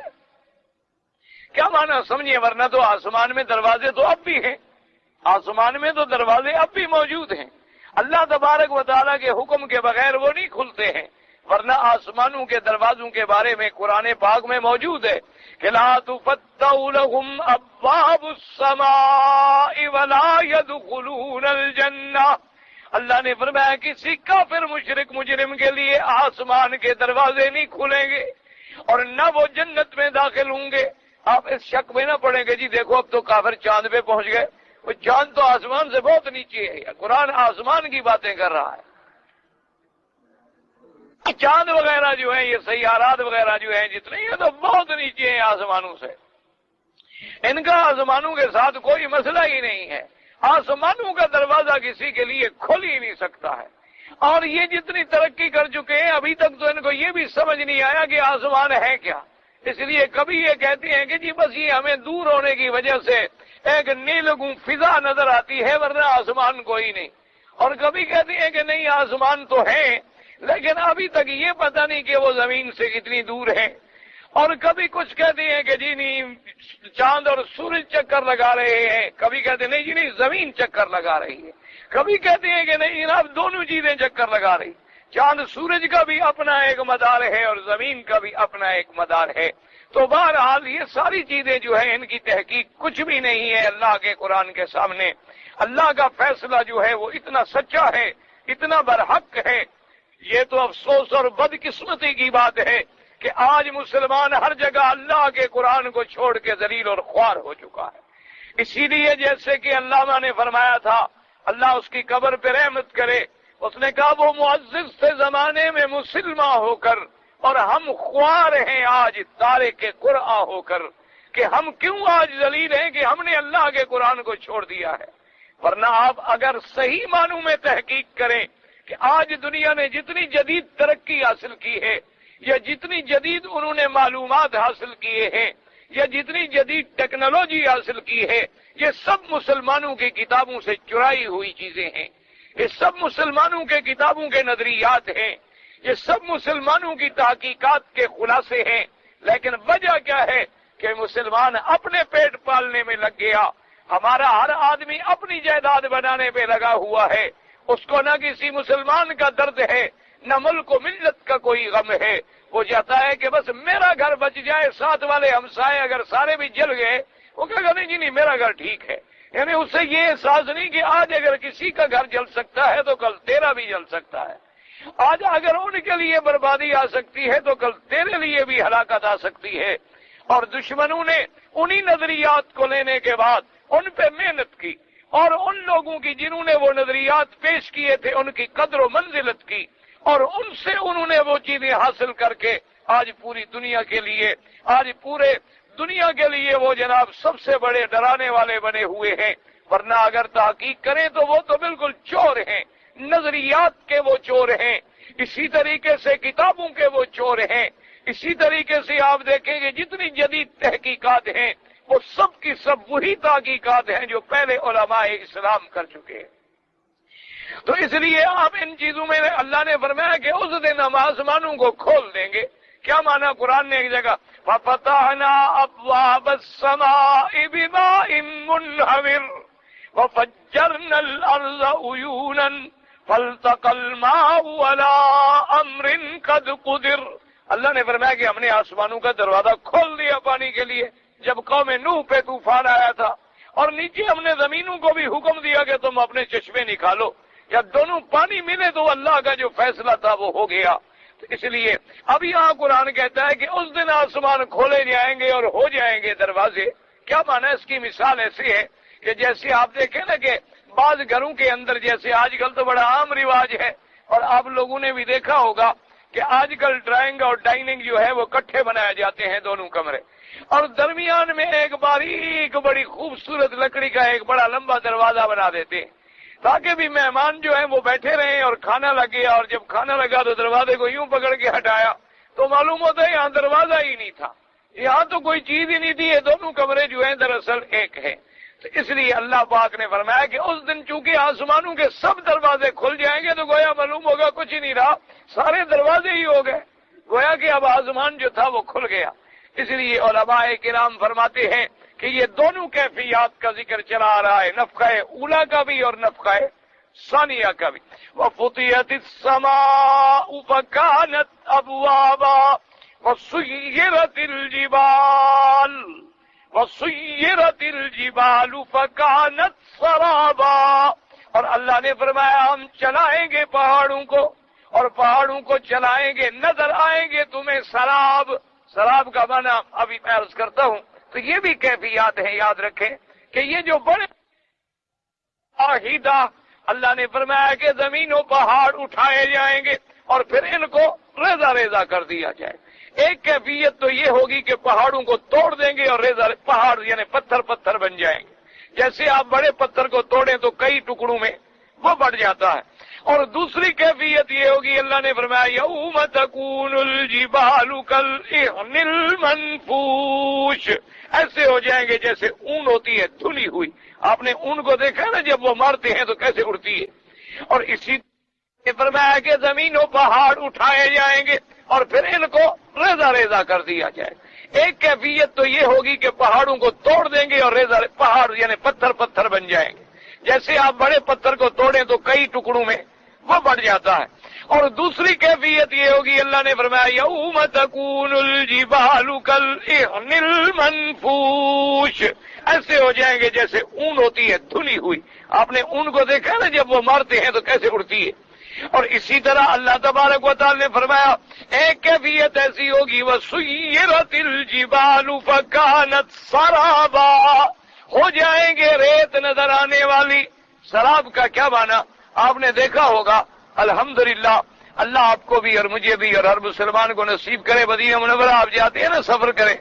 کیا معنی سمجھیے، ورنہ تو آسمان میں دروازے تو اب بھی ہیں، آسمان میں تو دروازے اب بھی موجود ہیں، اللہ تبارک و تعالیٰ کے حکم کے بغیر وہ نہیں کھلتے ہیں، ورنہ آسمانوں کے دروازوں کے بارے میں قرآن پاک میں موجود ہے کہ لا تفتح لهم ابواب السماء ولا يدخلون الجنہ۔ اللہ نے فرمایا کسی کافر مشرک مجرم کے لیے آسمان کے دروازے نہیں کھلیں گے اور نہ وہ جنت میں داخل ہوں گے۔ آپ اس شک میں نہ پڑیں گے جی دیکھو اب تو کافر چاند پہ پہنچ گئے، وہ چاند تو آسمان سے بہت نیچے ہے، قرآن آسمان کی باتیں کر رہا ہے۔ چاند وغیرہ جو ہیں، یہ سیارات وغیرہ جو ہیں جتنے، یہ تو بہت نیچے ہیں آسمانوں سے، ان کا آسمانوں کے ساتھ کوئی مسئلہ ہی نہیں ہے، آسمانوں کا دروازہ کسی کے لیے کھل ہی نہیں سکتا ہے۔ اور یہ جتنی ترقی کر چکے ہیں ابھی تک تو ان کو یہ بھی سمجھ نہیں آیا کہ آسمان ہے کیا، اس لیے کبھی یہ کہتے ہیں کہ جی بس یہ ہمیں دور ہونے کی وجہ سے ایک نیلگوں فضا نظر آتی ہے ورنہ آسمان کوئی نہیں، اور کبھی کہتے ہیں کہ نہیں آسمان تو ہے لیکن ابھی تک یہ پتہ نہیں کہ وہ زمین سے کتنی دور ہے، اور کبھی کچھ کہتے ہیں کہ جی نہیں چاند اور سورج چکر لگا رہے ہیں، کبھی کہتے ہیں نہیں جی نہیں زمین چکر لگا رہی ہے، کبھی کہتے ہیں کہ نہیں جناب دونوں چیزیں چکر لگا رہی، چاند سورج کا بھی اپنا ایک مدار ہے اور زمین کا بھی اپنا ایک مدار ہے۔ تو بہرحال یہ ساری چیزیں جو ہیں ان کی تحقیق کچھ بھی نہیں ہے اللہ کے قرآن کے سامنے۔ اللہ کا فیصلہ جو ہے وہ اتنا سچا ہے، اتنا برحق ہے۔ یہ تو افسوس اور بدقسمتی کی بات ہے کہ آج مسلمان ہر جگہ اللہ کے قرآن کو چھوڑ کے ذلیل اور خوار ہو چکا ہے۔ اسی لیے جیسے کہ علامہ نے فرمایا تھا، اللہ اس کی قبر پہ رحمت کرے، اس نے کہا وہ معزز تھے زمانے میں مسلمہ ہو کر اور ہم خوار ہیں آج تارک قرآن ہو کر، کہ ہم کیوں آج ذلیل ہیں کہ ہم نے اللہ کے قرآن کو چھوڑ دیا ہے۔ ورنہ آپ اگر صحیح معنوں میں تحقیق کریں کہ آج دنیا نے جتنی جدید ترقی حاصل کی ہے یا جتنی جدید انہوں نے معلومات حاصل کیے ہیں یا جتنی جدید ٹیکنالوجی حاصل کی ہے، یہ سب مسلمانوں کی کتابوں سے چرائی ہوئی چیزیں ہیں، یہ سب مسلمانوں کے کتابوں کے نظریات ہیں، یہ سب مسلمانوں کی تحقیقات کے خلاصے ہیں۔ لیکن وجہ کیا ہے کہ مسلمان اپنے پیٹ پالنے میں لگ گیا، ہمارا ہر آدمی اپنی جائیداد بنانے پہ لگا ہوا ہے، اس کو نہ کسی مسلمان کا درد ہے نہ ملک و ملت کا کوئی غم ہے، وہ چاہتا ہے کہ بس میرا گھر بچ جائے، ساتھ والے ہمسائے اگر سارے بھی جل گئے وہ کہے گا نہیں جی نہیں میرا گھر ٹھیک ہے، یعنی اس سے یہ احساس نہیں کہ آج اگر کسی کا گھر جل سکتا ہے تو کل تیرا بھی جل سکتا ہے، آج اگر ان کے لیے بربادی آ سکتی ہے تو کل تیرے لیے بھی ہلاکت آ سکتی ہے۔ اور دشمنوں نے انہی نظریات کو لینے کے بعد ان پہ محنت کی اور ان لوگوں کی جنہوں نے وہ نظریات پیش کیے تھے ان کی قدر و منزلت کی اور ان سے انہوں نے وہ چیزیں حاصل کر کے آج پوری دنیا کے لیے، آج پورے دنیا کے لیے وہ جناب سب سے بڑے ڈرانے والے بنے ہوئے ہیں۔ ورنہ اگر تحقیق کریں تو وہ تو بالکل چور ہیں، نظریات کے وہ چور ہیں، اسی طریقے سے کتابوں کے وہ چور ہیں، اسی طریقے سے آپ دیکھیں کہ جتنی جدید تحقیقات ہیں وہ سب کی سب وہی تحقیقات ہیں جو پہلے علماء اسلام کر چکے ہیں۔ تو اس لیے آپ ان چیزوں میں اللہ نے فرمایا کہ اس دن ہم آسمانوں کو کھول دیں گے۔ کیا مانا قرآن نے ایک جگہ فَفَتَحْنَا أَبْوَابَ السَّمَاءِ بِمَاءٍ مُنْهَمِرٍ وَفَجَّرْنَا الْأَرْضَ عُيُونًا فَالْتَقَى الْمَاءُ عَلَىٰ أَمْرٍ قَدْ قُدِرَ۔ اللہ نے فرمایا کہ ہم نے آسمانوں کا دروازہ کھول دیا پانی کے لیے جب قوم نوح پہ طوفان آیا تھا، اور نیچے ہم نے زمینوں کو بھی حکم دیا کہ تم اپنے چشمے نکالو، جب دونوں پانی ملے تو اللہ کا جو فیصلہ تھا وہ ہو گیا۔ تو اس لیے اب یہاں قرآن کہتا ہے کہ اس دن آسمان کھولے جائیں گے اور ہو جائیں گے دروازے۔ کیا معنی اس کی مثال ایسی ہے کہ جیسے آپ دیکھیں نا کہ بعض گھروں کے اندر جیسے آج کل تو بڑا عام رواج ہے اور آپ لوگوں نے بھی دیکھا ہوگا کہ آج کل ڈرائنگ اور ڈائننگ جو ہے وہ کٹھے بنائے جاتے ہیں دونوں کمرے، اور درمیان میں ایک باریک بڑی خوبصورت لکڑی کا ایک بڑا لمبا دروازہ بنا دیتے ہیں تاکہ بھی مہمان جو ہیں وہ بیٹھے رہیں اور کھانا لگے، اور جب کھانا لگا تو دروازے کو یوں پکڑ کے ہٹایا تو معلوم ہوتا ہے یہاں دروازہ ہی نہیں تھا، یہاں تو کوئی چیز ہی نہیں تھی، یہ دونوں کمرے جو ہیں دراصل ایک ہیں۔ تو اس لیے اللہ پاک نے فرمایا کہ اس دن چونکہ آسمانوں کے سب دروازے کھل جائیں گے تو گویا معلوم ہوگا کچھ ہی نہیں رہا، سارے دروازے ہی ہو گئے، گویا کہ اب آسمان جو تھا وہ کھل گیا۔ اس لیے علماء کرام فرماتے ہیں کہ یہ دونوں کیفیات کا ذکر چلا آ رہا ہے، نفخہ اولا کا بھی اور نفخہ ثانیہ کا بھی۔ وَفُتِحَتِ السَّمَاءُ فَكَانَتْ أَبْوَابًا وَسُيِّرَتِ الْجِبَالُ فَكَانَتْ سَرَابًا، اور اللہ نے فرمایا ہم چلائیں گے پہاڑوں کو، اور پہاڑوں کو چلائیں گے، نظر آئیں گے تمہیں سراب۔ سراب کا معنی ابھی میں عرض کرتا ہوں، تو یہ بھی کیفیات ہیں، یاد رکھیں کہ یہ جو بڑے آہیدہ اللہ نے فرمایا کہ زمین و پہاڑ اٹھائے جائیں گے اور پھر ان کو ریزہ ریزہ کر دیا جائے۔ ایک کیفیت تو یہ ہوگی کہ پہاڑوں کو توڑ دیں گے اور ریزہ پہاڑ یعنی پتھر پتھر بن جائیں گے، جیسے آپ بڑے پتھر کو توڑیں تو کئی ٹکڑوں میں وہ بڑھ جاتا ہے۔ اور دوسری کیفیت یہ ہوگی، اللہ نے فرمایا یوم تکون الجبال کالعہن المنفوش، ایسے ہو جائیں گے جیسے اون ہوتی ہے دھلی ہوئی، آپ نے اون کو دیکھا نا جب وہ مارتے ہیں تو کیسے اڑتی ہے، اور اسی نے فرمایا کہ زمین و پہاڑ اٹھائے جائیں گے اور پھر ان کو ریزہ ریزہ کر دیا جائے۔ ایک کیفیت تو یہ ہوگی کہ پہاڑوں کو توڑ دیں گے اور ریزہ پہاڑ یعنی پتھر پتھر بن جائیں گے، جیسے آپ بڑے پتھر کو توڑیں تو کئی ٹکڑوں میں وہ بڑھ جاتا ہے۔ اور دوسری کیفیت یہ ہوگی، اللہ نے فرمایا یوم تکون الجبال کالعہن المنفوش، ایسے ہو جائیں گے جیسے اون ہوتی ہے دھلی ہوئی، آپ نے اون کو دیکھا نا جب وہ مارتے ہیں تو کیسے اڑتی ہے۔ اور اسی طرح اللہ تبارک و تعالی نے فرمایا ایک کیفیت ایسی ہوگی وَسُيِّرَتِ الْجِبَالُ فَكَانَتْ سَرَابًا، ہو جائیں گے ریت نظر آنے والی۔ سراب کا کیا معنی آپ نے دیکھا ہوگا، الحمدللہ اللہ آپ کو بھی اور مجھے بھی اور ہر مسلمان کو نصیب کرے۔ مدینہ منورہ آپ جاتے ہیں نا سفر کریں،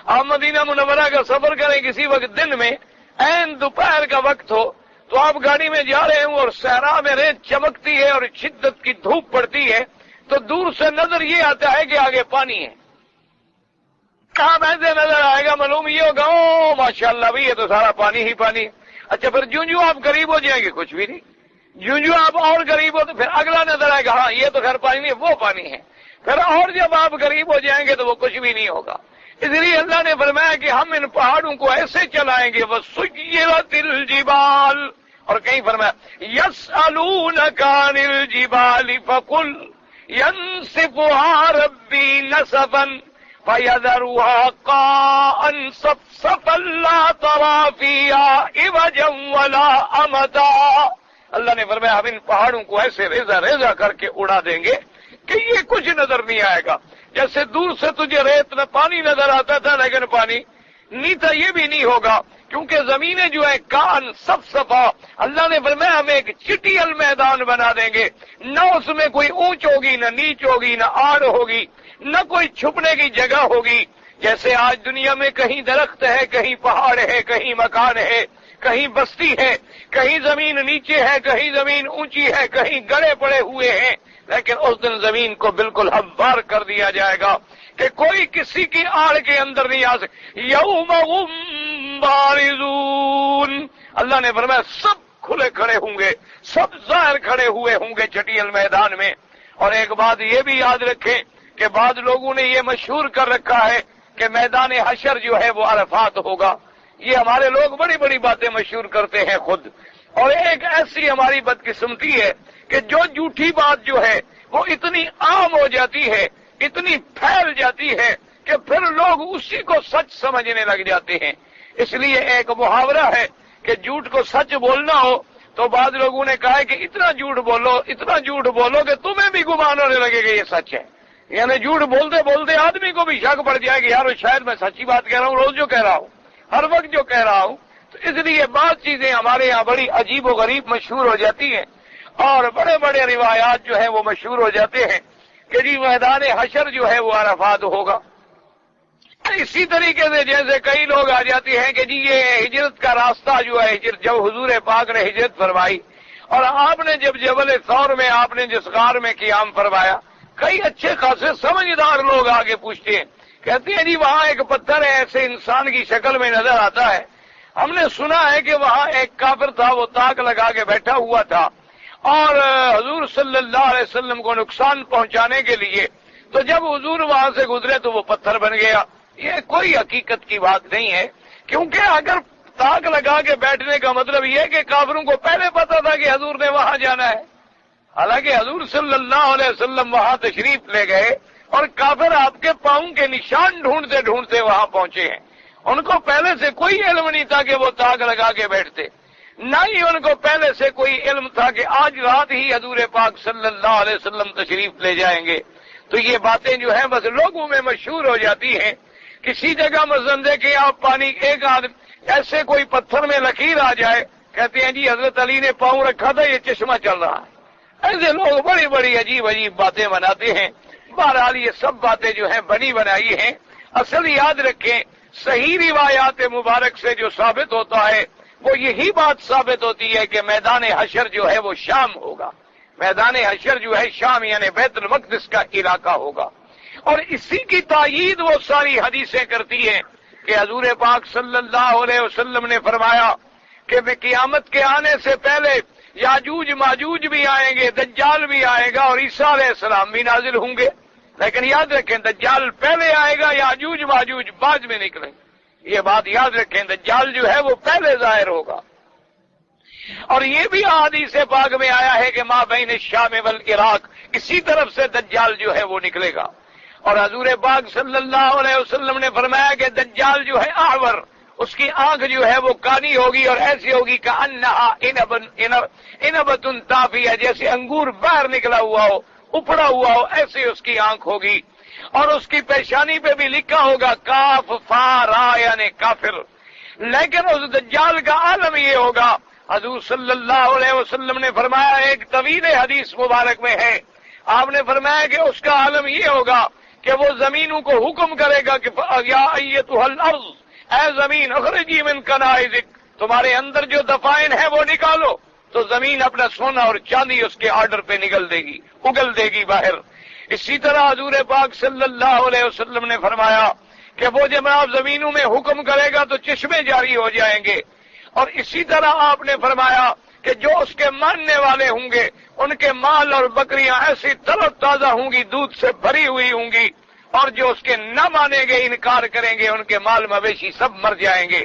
آپ مدینہ منورہ کا سفر کریں کسی وقت دن میں عین دوپہر کا وقت ہو تو آپ گاڑی میں جا رہے ہوں اور صحرا میں ریت چمکتی ہے اور شدت کی دھوپ پڑتی ہے تو دور سے نظر یہ آتا ہے کہ آگے پانی ہے، کہاں ایسے نظر آئے گا معلوم یہ ہوگا او ماشاءاللہ بھائی یہ تو سارا پانی ہی پانی ہے۔ اچھا پھر جو آپ قریب ہو جائیں گے کچھ بھی نہیں، جو آپ اور قریب ہو تو پھر اگلا نظر آئے گا ہاں یہ تو خیر پانی نہیں وہ پانی ہے، پھر اور جب آپ قریب ہو جائیں گے تو وہ کچھ بھی نہیں ہوگا۔ اس لیے اللہ نے فرمایا کہ ہم ان پہاڑوں کو ایسے چلائیں گے وَسُيِّرَتِ الْجِبَالُ، اور کہیں فرمایا يَسْأَلُونَكَ عَنِ الْجِبَالِ فَقُلْ يَنسِفُهَا رَبِّي نَسَفًا فَيَذَرُهَا قَاعًا صَفْصَفًا لَا تَرَىٰ فِيهَا عِوَجًا وَلَا أَمْتًا۔ اللہ نے فرمایا ہم ان پہاڑوں کو ایسے ریزہ ریزہ کر کے اڑا دیں گے کہ یہ کچھ نظر نہیں آئے گا، جیسے دور سے تجھے ریت میں پانی نظر آتا تھا لیکن پانی نیتا یہ بھی نہیں ہوگا، کیونکہ زمینیں جو ہے کان صفصفا، اللہ نے فرمایا ہم ایک چٹیل میدان بنا دیں گے، نہ اس میں کوئی اونچ ہوگی نہ نیچ ہوگی نہ آڑ ہوگی نہ کوئی چھپنے کی جگہ ہوگی۔ جیسے آج دنیا میں کہیں درخت ہے کہیں پہاڑ ہے کہیں مکان ہے کہیں بستی ہے کہیں زمین نیچے ہے کہیں زمین اونچی ہے کہیں گڑے پڑے ہوئے ہیں، لیکن اس دن زمین کو بالکل ہموار کر دیا جائے گا کہ کوئی کسی کی آڑ کے اندر نہیں آ سکے۔ یوم ہم بارزون، اللہ نے فرمایا سب کھلے کھڑے ہوں گے، سب ظاہر کھڑے ہوئے ہوں گے چٹیل میدان میں۔ اور ایک بات یہ بھی یاد رکھیں کہ بعض لوگوں نے یہ مشہور کر رکھا ہے کہ میدان حشر جو ہے وہ عرفات ہوگا، یہ ہمارے لوگ بڑی بڑی باتیں مشہور کرتے ہیں خود، اور ایک ایسی ہماری بدقسمتی ہے کہ جو جھوٹی بات جو ہے وہ اتنی عام ہو جاتی ہے اتنی پھیل جاتی ہے کہ پھر لوگ اسی کو سچ سمجھنے لگ جاتے ہیں۔ اس لیے ایک محاورہ ہے کہ جھوٹ کو سچ بولنا ہو تو بعض لوگوں نے کہا ہے کہ اتنا جھوٹ بولو کہ تمہیں بھی گمان ہونے لگے کہ یہ سچ ہے، یعنی جھوٹ بولتے بولتے آدمی کو بھی شک پڑ جائے کہ یار شاید میں سچی بات کہہ رہا ہوں، روز جو کہہ رہا ہوں ہر وقت جو کہہ رہا ہوں۔ تو اس لیے بعض چیزیں ہمارے یہاں بڑی عجیب و غریب مشہور ہو جاتی ہیں، اور بڑے بڑے روایات جو ہیں وہ مشہور ہو جاتے ہیں کہ جی میدان حشر جو ہے وہ عرفات ہوگا۔ اسی طریقے سے جیسے کئی لوگ آ جاتے ہیں کہ جی یہ ہجرت کا راستہ جو ہے جب حضور پاک نے ہجرت فرمائی اور آپ نے جب جبل ثور میں آپ نے جس غار میں قیام فرمایا، کئی اچھے خاصے سمجھدار لوگ آگے پوچھتے ہیں، کہتے ہیں جی وہاں ایک پتھر ہے ایسے انسان کی شکل میں نظر آتا ہے، ہم نے سنا ہے کہ وہاں ایک کافر تھا وہ تاک لگا کے بیٹھا ہوا تھا اور حضور صلی اللہ علیہ وسلم کو نقصان پہنچانے کے لیے، تو جب حضور وہاں سے گزرے تو وہ پتھر بن گیا۔ یہ کوئی حقیقت کی بات نہیں ہے، کیونکہ اگر تاک لگا کے بیٹھنے کا مطلب یہ کہ کافروں کو پہلے پتا تھا کہ حضور نے وہاں جانا ہے، حالانکہ حضور صلی اللہ علیہ وسلم وہاں تشریف لے گئے اور کافر آپ کے پاؤں کے نشان ڈھونڈتے ڈھونڈتے وہاں پہنچے ہیں۔ ان کو پہلے سے کوئی علم نہیں تھا کہ وہ تاک لگا کے بیٹھتے، نہ ہی ان کو پہلے سے کوئی علم تھا کہ آج رات ہی حضور پاک صلی اللہ علیہ وسلم تشریف لے جائیں گے۔ تو یہ باتیں جو ہیں بس لوگوں میں مشہور ہو جاتی ہیں۔ کسی جگہ مثلا دیکھیں آپ پانی ایک آدمی ایسے کوئی پتھر میں لکیر آ جائے، کہتے ہیں جی حضرت علی نے پاؤں رکھا تھا یہ چشمہ چل رہا ہے۔ ایسے لوگ بڑی بڑی عجیب عجیب باتیں بناتے ہیں۔ بہرحال یہ سب باتیں جو ہیں بنی بنائی ہیں، اصل یاد رکھیں صحیح روایات مبارک سے جو ثابت ہوتا ہے وہ یہی بات ثابت ہوتی ہے کہ میدان حشر جو ہے وہ شام ہوگا، میدان حشر جو ہے شام یعنی بیت المقدس کا علاقہ ہوگا، اور اسی کی تائید وہ ساری حدیثیں کرتی ہیں کہ حضور پاک صلی اللہ علیہ وسلم نے فرمایا کہ قیامت کے آنے سے پہلے یاجوج ماجوج بھی آئیں گے، دجال بھی آئے گا اور عیسیٰ علیہ السلام بھی نازل ہوں گے، لیکن یاد رکھیں دجال پہلے آئے گا، یاجوج ماجوج بعد میں نکلیں گے۔ یہ بات یاد رکھیں دجال جو ہے وہ پہلے ظاہر ہوگا، اور یہ بھی حدیث پاک میں آیا ہے کہ ما بین الشام والعراق، اسی طرف سے دجال جو ہے وہ نکلے گا، اور حضور پاک صلی اللہ علیہ وسلم نے فرمایا کہ دجال جو ہے اعور، اس کی آنکھ جو ہے وہ کانی ہوگی اور ایسی ہوگی کہ انہا انبت طافیہ، جیسے انگور باہر نکلا ہوا ہو اپڑا ہوا ہو ایسی اس کی آنکھ ہوگی، اور اس کی پیشانی پہ بھی لکھا ہوگا کاف فا را یعنی کافر۔ لیکن اس دجال کا عالم یہ ہوگا، حضور صلی اللہ علیہ وسلم نے فرمایا ایک طویل حدیث مبارک میں ہے، آپ نے فرمایا کہ اس کا عالم یہ ہوگا کہ وہ زمینوں کو حکم کرے گا کہ یا ایتھا الارض، اے زمین اخرجی من کنائزک، تمہارے اندر جو دفائن ہے وہ نکالو، تو زمین اپنا سونا اور چاندی اس کے آرڈر پہ نکل دے گی، اگل دے گی باہر۔ اسی طرح حضور پاک صلی اللہ علیہ وسلم نے فرمایا کہ وہ جب آپ زمینوں میں حکم کرے گا تو چشمے جاری ہو جائیں گے، اور اسی طرح آپ نے فرمایا کہ جو اس کے ماننے والے ہوں گے ان کے مال اور بکریاں ایسی تر و تازہ ہوں گی، دودھ سے بھری ہوئی ہوں گی، اور جو اس کے نہ مانیں گے انکار کریں گے ان کے مال مویشی سب مر جائیں گے،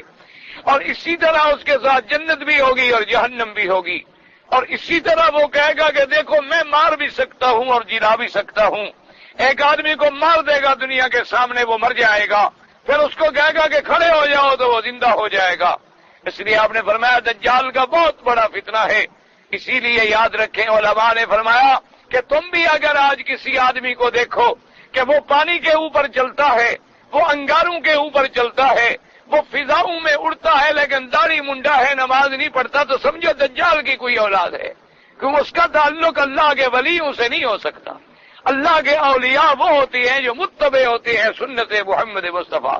اور اسی طرح اس کے ساتھ جنت بھی ہوگی اور جہنم بھی ہوگی، اور اسی طرح وہ کہے گا کہ دیکھو میں مار بھی سکتا ہوں اور جلا بھی سکتا ہوں۔ ایک آدمی کو مار دے گا دنیا کے سامنے وہ مر جائے گا، پھر اس کو کہے گا کہ کھڑے ہو جاؤ تو وہ زندہ ہو جائے گا۔ اس لیے آپ نے فرمایا دجال کا بہت بڑا فتنہ ہے، اسی لیے یاد رکھیں علماء نے فرمایا کہ تم بھی اگر آج کسی آدمی کو دیکھو کہ وہ پانی کے اوپر چلتا ہے، وہ انگاروں کے اوپر چلتا ہے، وہ فضاؤں میں اڑتا ہے لیکن داڑھی منڈا ہے، نماز نہیں پڑھتا، تو سمجھو دجال کی کوئی اولاد ہے، کیونکہ اس کا تعلق اللہ کے ولیوں سے نہیں ہو سکتا۔ اللہ کے اولیاء وہ ہوتے ہیں جو متبع ہوتے ہیں سنت محمد مصطفیٰ۔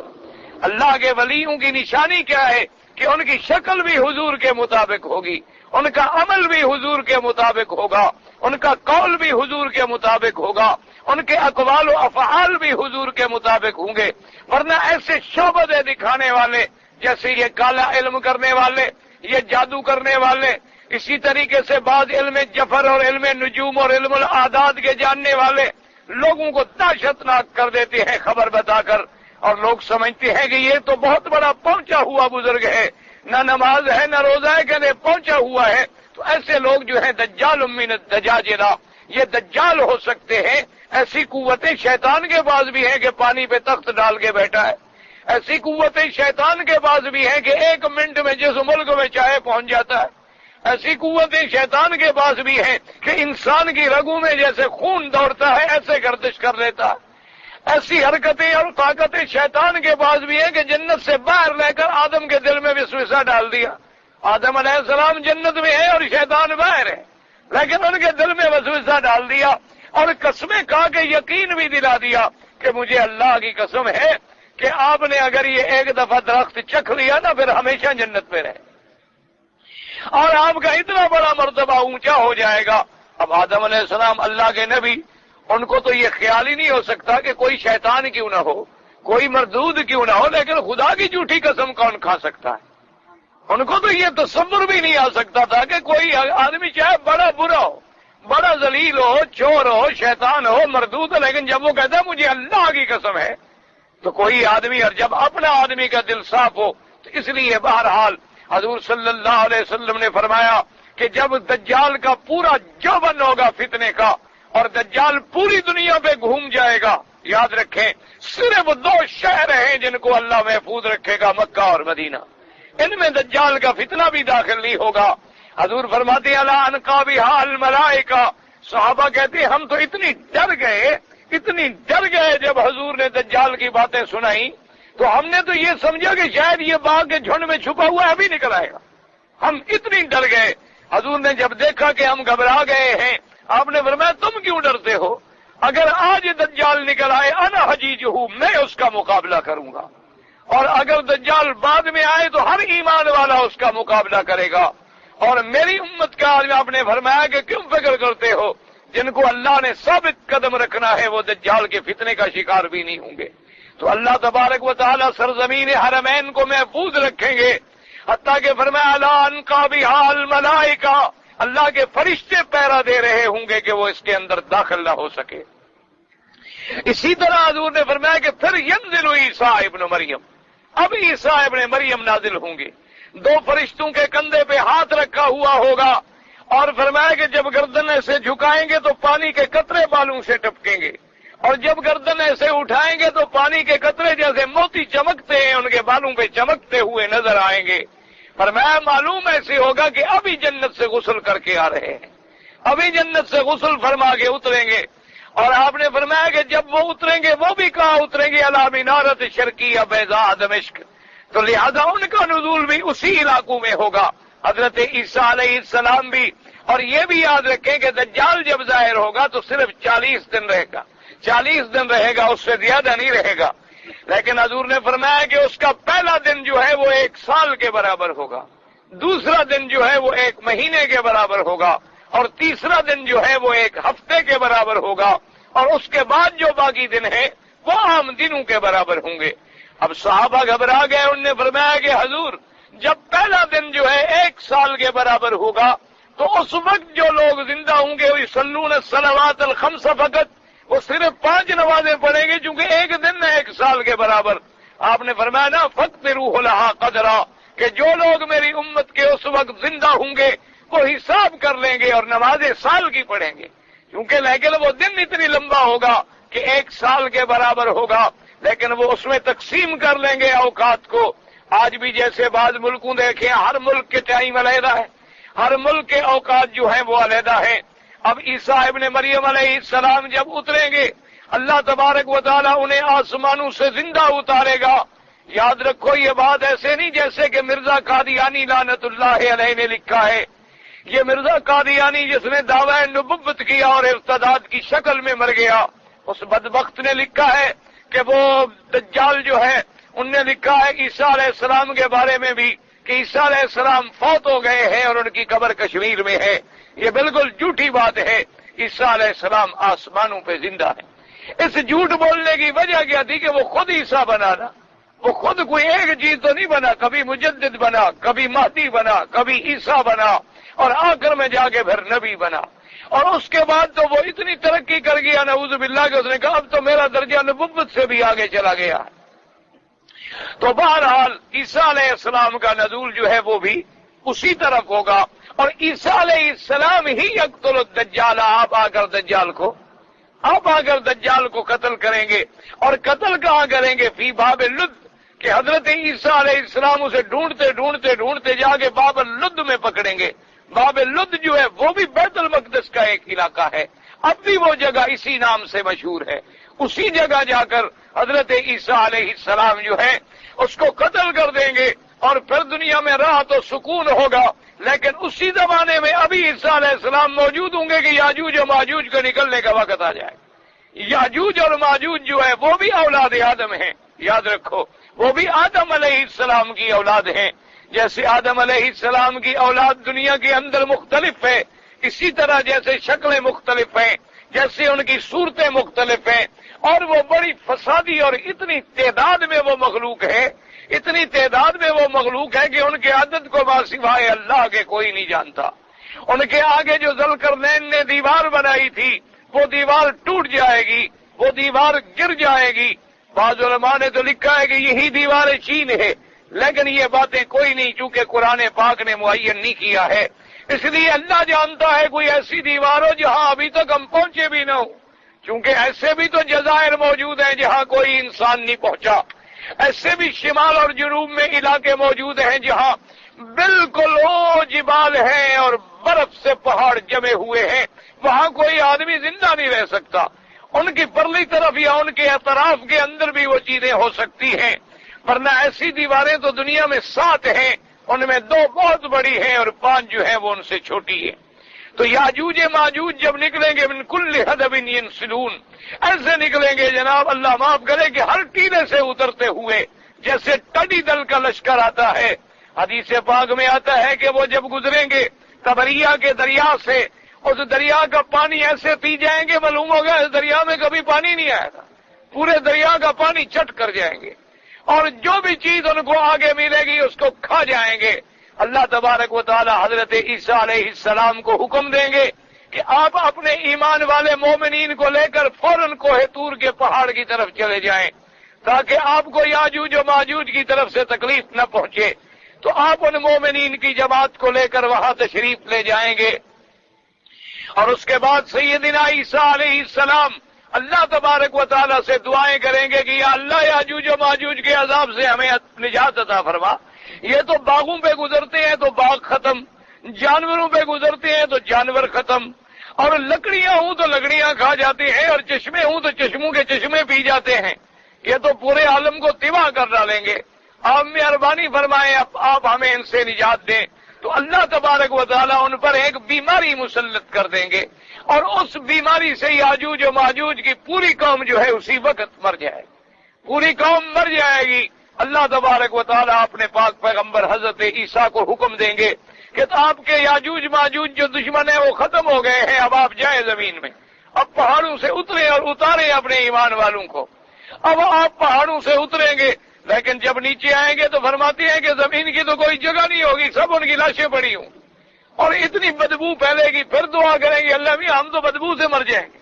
اللہ کے ولیوں کی نشانی کیا ہے کہ ان کی شکل بھی حضور کے مطابق ہوگی، ان کا عمل بھی حضور کے مطابق ہوگا، ان کا قول بھی حضور کے مطابق ہوگا، ان کے اقوال و افعال بھی حضور کے مطابق ہوں گے، ورنہ ایسے شعبدے دکھانے والے جیسے یہ کالا علم کرنے والے، یہ جادو کرنے والے، اسی طریقے سے بعض علم جفر اور علم نجوم اور علم الاعداد کے جاننے والے لوگوں کو دہشتناک کر دیتے ہیں خبر بتا کر، اور لوگ سمجھتے ہیں کہ یہ تو بہت بڑا پہنچا ہوا بزرگ ہے، نہ نماز ہے نہ روزہ ہے، کہ پہنچا ہوا ہے۔ تو ایسے لوگ جو ہیں دجال من الدجاجلہ، یہ دجال ہو سکتے ہیں۔ ایسی قوتیں شیطان کے پاس بھی ہیں کہ پانی پہ تخت ڈال کے بیٹھا ہے، ایسی قوتیں شیطان کے پاس بھی ہیں کہ 1 منٹ میں جس ملک میں چاہے پہنچ جاتا ہے، ایسی قوتیں شیطان کے پاس بھی ہیں کہ انسان کی رگوں میں جیسے خون دوڑتا ہے ایسے گردش کر لیتا ہے، ایسی حرکتیں اور طاقتیں شیطان کے پاس بھی ہیں کہ جنت سے باہر لے کر آدم کے دل میں وسوسہ ڈال دیا۔ آدم علیہ السلام جنت میں ہے اور شیطان باہر ہے، لیکن ان کے دل میں وسوسہ ڈال دیا اور قسمیں کھا کے یقین بھی دلا دیا کہ مجھے اللہ کی قسم ہے کہ آپ نے اگر یہ ایک دفعہ درخت چکھ لیا نا پھر ہمیشہ جنت میں رہے اور آپ کا اتنا بڑا مرتبہ اونچا ہو جائے گا. اب آدم علیہ السلام اللہ کے نبی، ان کو تو یہ خیال ہی نہیں ہو سکتا کہ کوئی شیطان کیوں نہ ہو، کوئی مردود کیوں نہ ہو، لیکن خدا کی جھوٹی قسم کون کھا سکتا ہے؟ ان کو تو یہ تصور بھی نہیں آ سکتا تھا کہ کوئی آدمی چاہے بڑا برا ہو، بڑا ذلیل ہو، چور ہو، شیطان ہو، مردود ہو، لیکن جب وہ کہتا ہے مجھے اللہ کی قسم ہے تو کوئی آدمی، اور جب اپنا آدمی کا دل صاف ہو تو اس لیے بہرحال حضور صلی اللہ علیہ وسلم نے فرمایا کہ جب دجال کا پورا جوبن ہوگا فتنے کا اور دجال پوری دنیا پہ گھوم جائے گا، یاد رکھیں صرف 2 شہر ہیں جن کو اللہ محفوظ رکھے گا، مکہ اور مدینہ. ان میں دجال کا فتنہ بھی داخل نہیں ہوگا. حضور فرماتے ہیں الا انقابھا الملائکہ. صحابہ کہتے ہیں ہم تو اتنی ڈر گئے جب حضور نے دجال کی باتیں سنائی تو ہم نے تو یہ سمجھا کہ شاید یہ باغ کے جھنڈ میں چھپا ہوا ابھی نکل آئے گا. ہم اتنی ڈر گئے. حضور نے جب دیکھا کہ ہم گھبرا گئے ہیں، آپ نے فرمایا تم کیوں ڈرتے ہو؟ اگر آج دجال نکل آئے انا حجیجہ، میں اس کا مقابلہ کروں گا، اور اگر دجال بعد میں آئے تو ہر ایمان والا اس کا مقابلہ کرے گا. اور میری امت کا آج آپ نے فرمایا کہ کیوں فکر کرتے ہو؟ جن کو اللہ نے ثابت قدم رکھنا ہے وہ دجال کے فتنے کا شکار بھی نہیں ہوں گے. تو اللہ تبارک و تعالی سرزمین حرمین کو محفوظ رکھیں گے، حتیٰ کہ فرمایا الا انقابھا الملائکہ، اللہ کے فرشتے پہرا دے رہے ہوں گے کہ وہ اس کے اندر داخل نہ ہو سکے. اسی طرح حضور نے فرمایا کہ پھر ینزل عیسیٰ ابن مریم، اب عیسیٰ ابن مریم نازل ہوں گے. 2 فرشتوں کے کندھے پہ ہاتھ رکھا ہوا ہوگا اور فرمایا کہ جب گردن ایسے جھکائیں گے تو پانی کے قطرے بالوں سے ٹپکیں گے، اور جب گردن ایسے اٹھائیں گے تو پانی کے قطرے جیسے موتی چمکتے ہیں ان کے بالوں پہ چمکتے ہوئے نظر آئیں گے. فرمایا معلوم ایسے ہوگا کہ ابھی جنت سے غسل کر کے آ رہے ہیں، ابھی جنت سے غسل فرما کے اتریں گے. اور آپ نے فرمایا کہ جب وہ اتریں گے وہ بھی کہاں اتریں گے؟ علی منارت شرقیہ بیضاء دمشق. تو لہذا ان کا نزول بھی اسی علاقوں میں ہوگا، حضرت عیسیٰ علیہ السلام بھی. اور یہ بھی یاد رکھیں کہ دجال جب ظاہر ہوگا تو صرف 40 دن رہے گا، 40 دن رہے گا، اس سے زیادہ نہیں رہے گا. لیکن حضور نے فرمایا کہ اس کا پہلا دن جو ہے وہ 1 سال کے برابر ہوگا، دوسرا دن جو ہے وہ 1 مہینے کے برابر ہوگا، اور تیسرا دن جو ہے وہ 1 ہفتے کے برابر ہوگا، اور اس کے بعد جو باقی دن ہیں وہ عام دنوں کے برابر ہوں گے. اب صحابہ گھبرا گئے. انہوں نے فرمایا کہ حضور جب پہلا دن جو ہے 1 سال کے برابر ہوگا تو اس وقت جو لوگ زندہ ہوں گے وہ یصلون الصلوات الخمس فقط، وہ صرف 5 نمازیں پڑھیں گے، چونکہ 1 دن ہے 1 سال کے برابر. آپ نے فرمایا نا فاقدروا لها قدرا، کہ جو لوگ میری امت کے اس وقت زندہ ہوں گے وہ حساب کر لیں گے اور نمازیں سال کی پڑھیں گے، کیونکہ لیکن وہ دن اتنی لمبا ہوگا کہ 1 سال کے برابر ہوگا، لیکن وہ اس میں تقسیم کر لیں گے اوقات کو. آج بھی جیسے بعض ملکوں دیکھیں ہر ملک کے ٹائم علیحدہ ہے، ہر ملک کے اوقات جو ہیں وہ علیحدہ ہیں. اب عیسیٰ ابن مریم علیہ السلام جب اتریں گے اللہ تبارک و تعالیٰ انہیں آسمانوں سے زندہ اتارے گا. یاد رکھو یہ بات ایسے نہیں جیسے کہ مرزا قادیانی لعنت اللہ علیہ نے لکھا ہے. یہ مرزا قادیانی جس نے دعویٰ نبوت کیا اور ارتداد کی شکل میں مر گیا، اس بدبخت نے لکھا ہے کہ وہ دجال جو ہے ان نے لکھا ہے عیسیٰ علیہ السلام کے بارے میں بھی کہ عیسیٰ علیہ السلام فوت ہو گئے ہیں اور ان کی قبر کشمیر میں ہے. یہ بالکل جھوٹی بات ہے. عیسیٰ علیہ السلام آسمانوں پہ زندہ ہے. اس جھوٹ بولنے کی وجہ کیا تھی کہ وہ خود عیسیٰ بنا نا، وہ خود کوئی ایک چیز تو نہیں بنا، کبھی مجدد بنا، کبھی مہدی بنا، کبھی عیسیٰ بنا، اور آخر میں جا کے پھر نبی بنا. اور اس کے بعد تو وہ اتنی ترقی کر گیا نعوذ باللہ کہ اس نے کہا اب تو میرا درجہ نبوت سے بھی آگے چلا گیا. تو بہرحال عیسیٰ علیہ السلام کا نزول جو ہے وہ بھی اسی طرف ہوگا، اور عیسیٰ علیہ السلام ہی یقتل الدجال، آپ آ کر دجال کو قتل کریں گے. اور قتل کہاں کریں گے؟ فی باب لد، کہ حضرت عیسیٰ علیہ السلام اسے ڈھونڈتے جا کے باب لد میں پکڑیں گے. باب لد جو ہے وہ بھی بیت المقدس کا ایک علاقہ ہے، اب بھی وہ جگہ اسی نام سے مشہور ہے. اسی جگہ جا کر حضرت عیسیٰ علیہ السلام جو ہے اس کو قتل کر دیں گے. اور پھر دنیا میں راحت و سکون ہوگا، لیکن اسی زمانے میں ابھی عیسیٰ علیہ السلام موجود ہوں گے کہ یاجوج و ماجوج کا نکلنے کا وقت آ جائے۔ یاجوج اور ماجوج جو ہے وہ بھی اولاد آدم ہیں، یاد رکھو، وہ بھی آدم علیہ السلام کی اولاد ہیں۔ جیسے آدم علیہ السلام کی اولاد دنیا کے اندر مختلف ہے، اسی طرح جیسے شکلیں مختلف ہیں، جیسے ان کی صورتیں مختلف ہیں، اور وہ بڑی فسادی اور اتنی تعداد میں وہ مخلوق ہے، اتنی تعداد میں وہ مخلوق ہے کہ ان کے عدد کو سوائے اللہ کے کوئی نہیں جانتا۔ ان کے آگے جو ذوالقرنین نے دیوار بنائی تھی وہ دیوار ٹوٹ جائے گی، وہ دیوار گر جائے گی۔ بعض علماء نے تو لکھا ہے کہ یہی دیوار چین ہے، لیکن یہ باتیں کوئی نہیں، چونکہ قرآن پاک نے معین نہیں کیا ہے، اس لیے اللہ جانتا ہے کوئی ایسی دیوار ہو جہاں ابھی تک ہم پہنچے بھی نہ ہو، چونکہ ایسے بھی تو جزائر موجود ہیں جہاں کوئی انسان نہیں پہنچا، ایسے بھی شمال اور جنوب میں علاقے موجود ہیں جہاں بالکل وہ جبال ہیں اور برف سے پہاڑ جمے ہوئے ہیں، وہاں کوئی آدمی زندہ نہیں رہ سکتا۔ ان کی پرلی طرف یا ان کے اطراف کے اندر بھی وہ چیزیں ہو سکتی ہیں، ورنہ ایسی دیواریں تو دنیا میں 7 ہیں، ان میں 2 بہت بڑی ہیں اور 5 جو ہیں وہ ان سے چھوٹی ہیں۔ تو یاجوج ماجوج جب نکلیں گے من کل حدب ینسلون، ایسے نکلیں گے جناب اللہ معاف کرے کہ ہر ٹیلے سے اترتے ہوئے، جیسے ٹڈی دل کا لشکر آتا ہے۔ حدیث پاک میں آتا ہے کہ وہ جب گزریں گے تبریہ کے دریا سے، اس دریا کا پانی ایسے پی جائیں گے معلوم ہوگا اس دریا میں کبھی پانی نہیں آیا تھا، پورے دریا کا پانی چٹ کر جائیں گے، اور جو بھی چیز ان کو آگے ملے گی اس کو کھا جائیں گے۔ اللہ تبارک و تعالی حضرت عیسیٰ علیہ السلام کو حکم دیں گے کہ آپ اپنے ایمان والے مومنین کو لے کر فوراً کوہ طور کے پہاڑ کی طرف چلے جائیں تاکہ آپ کو یاجوج و ماجوج کی طرف سے تکلیف نہ پہنچے۔ تو آپ ان مومنین کی جماعت کو لے کر وہاں تشریف لے جائیں گے، اور اس کے بعد سیدنا عیسیٰ علیہ السلام اللہ تبارک و تعالیٰ سے دعائیں کریں گے کہ یا اللہ یاجوج و ماجوج کے عذاب سے ہمیں نجات عطا فرما۔ یہ تو باغوں پہ گزرتے ہیں تو باغ ختم، جانوروں پہ گزرتے ہیں تو جانور ختم، اور لکڑیاں ہوں تو لکڑیاں کھا جاتی ہیں، اور چشمے ہوں تو چشموں کے چشمے پی جاتے ہیں، یہ تو پورے عالم کو تباہ کر ڈالیں گے۔ آپ مہربانی فرمائیں آپ ہمیں ان سے نجات دیں۔ تو اللہ تبارک و تعالیٰ ان پر ایک بیماری مسلط کر دیں گے، اور اس بیماری سے یاجوج و ماجوج کی پوری قوم جو ہے اسی وقت مر جائے گی، پوری قوم مر جائے گی۔ اللہ تبارک و تعالیٰ اپنے پاک پیغمبر حضرت عیسیٰ کو حکم دیں گے کہ آپ کے یاجوج ماجوج جو دشمن ہیں وہ ختم ہو گئے ہیں، اب آپ جائیں زمین میں، اب پہاڑوں سے اتریں اور اتاریں اپنے ایمان والوں کو۔ اب آپ پہاڑوں سے اتریں گے، لیکن جب نیچے آئیں گے تو فرماتے ہیں کہ زمین کی تو کوئی جگہ نہیں ہوگی، سب ان کی لاشیں پڑی ہوں، اور اتنی بدبو پھیلے گی، پھر دعا کریں گے اللہ میاں ہم تو بدبو سے مر جائیں گے،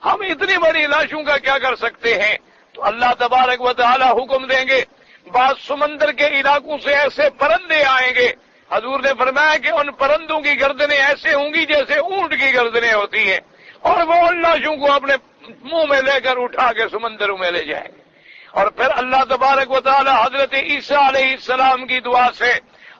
ہم اتنی بڑی لاشوں کا کیا کر سکتے ہیں۔ تو اللہ تبارک و تعالی حکم دیں گے، بعض سمندر کے علاقوں سے ایسے پرندے آئیں گے، حضور نے فرمایا کہ ان پرندوں کی گردنیں ایسے ہوں گی جیسے اونٹ کی گردنیں ہوتی ہیں، اور وہ ان لاشوں کو اپنے منہ میں لے کر اٹھا کے سمندروں میں لے جائیں گے۔ اور پھر اللہ تبارک و تعالی حضرت عیسیٰ علیہ السلام کی دعا سے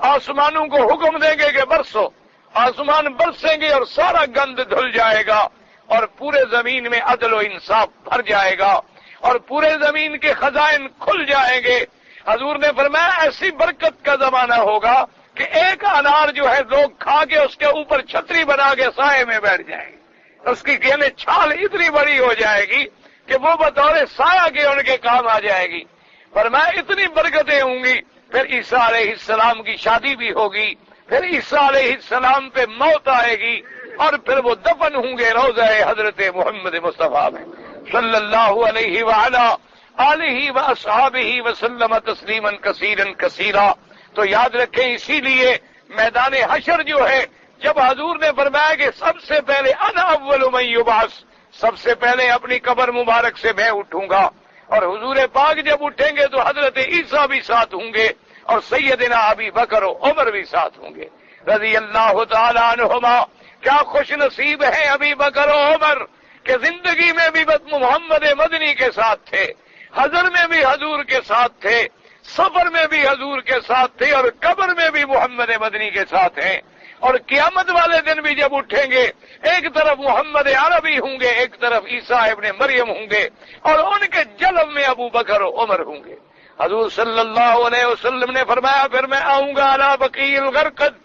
آسمانوں کو حکم دیں گے کہ برسو، آسمان برسیں گے اور سارا گند دھل جائے گا، اور پورے زمین میں عدل و انصاف بھر جائے گا، اور پورے زمین کے خزائن کھل جائیں گے۔ حضور نے فرمایا ایسی برکت کا زمانہ ہوگا کہ ایک انار جو ہے لوگ کھا کے اس کے اوپر چھتری بنا کے سائے میں بیٹھ جائیں گے، اس کی یعنی چھال اتنی بڑی ہو جائے گی کہ وہ بطور سایہ کے ان کے کام آ جائے گی۔ فرمایا اتنی برکتیں ہوں گی۔ پھر عیسیٰ علیہ السلام کی شادی بھی ہوگی، پھر عیسیٰ علیہ السلام پہ موت آئے گی، اور پھر وہ دفن ہوں گے روضہ حضرت محمد مصطفیٰ میں صلی اللہ علیہ وعلا آلہ واصحابہ وسلم تسلیما کثیرا کثیرا۔ تو یاد رکھیں اسی لیے میدان حشر جو ہے، جب حضور نے فرمایا کہ سب سے پہلے انا اول من یبعث، سب سے پہلے اپنی قبر مبارک سے میں اٹھوں گا، اور حضور پاک جب اٹھیں گے تو حضرت عیسیٰ بھی ساتھ ہوں گے، اور سیدنا ابی بکر و عمر بھی ساتھ ہوں گے رضی اللہ تعالی عنہما۔ کیا خوش نصیب ہیں ابی بکر و عمر کہ زندگی میں بھی محمد مدنی کے ساتھ تھے، حضر میں بھی حضور کے ساتھ تھے، سفر میں بھی حضور کے ساتھ تھے، اور قبر میں بھی محمد مدنی کے ساتھ ہیں، اور قیامت والے دن بھی جب اٹھیں گے ایک طرف محمد عربی ہوں گے، ایک طرف عیسیٰ ابن مریم ہوں گے، اور ان کے جلب میں ابو بکر و عمر ہوں گے حضور صلی اللہ علیہ وسلم نے فرمایا پھر میں آؤں گا علی بقیع الغرقد،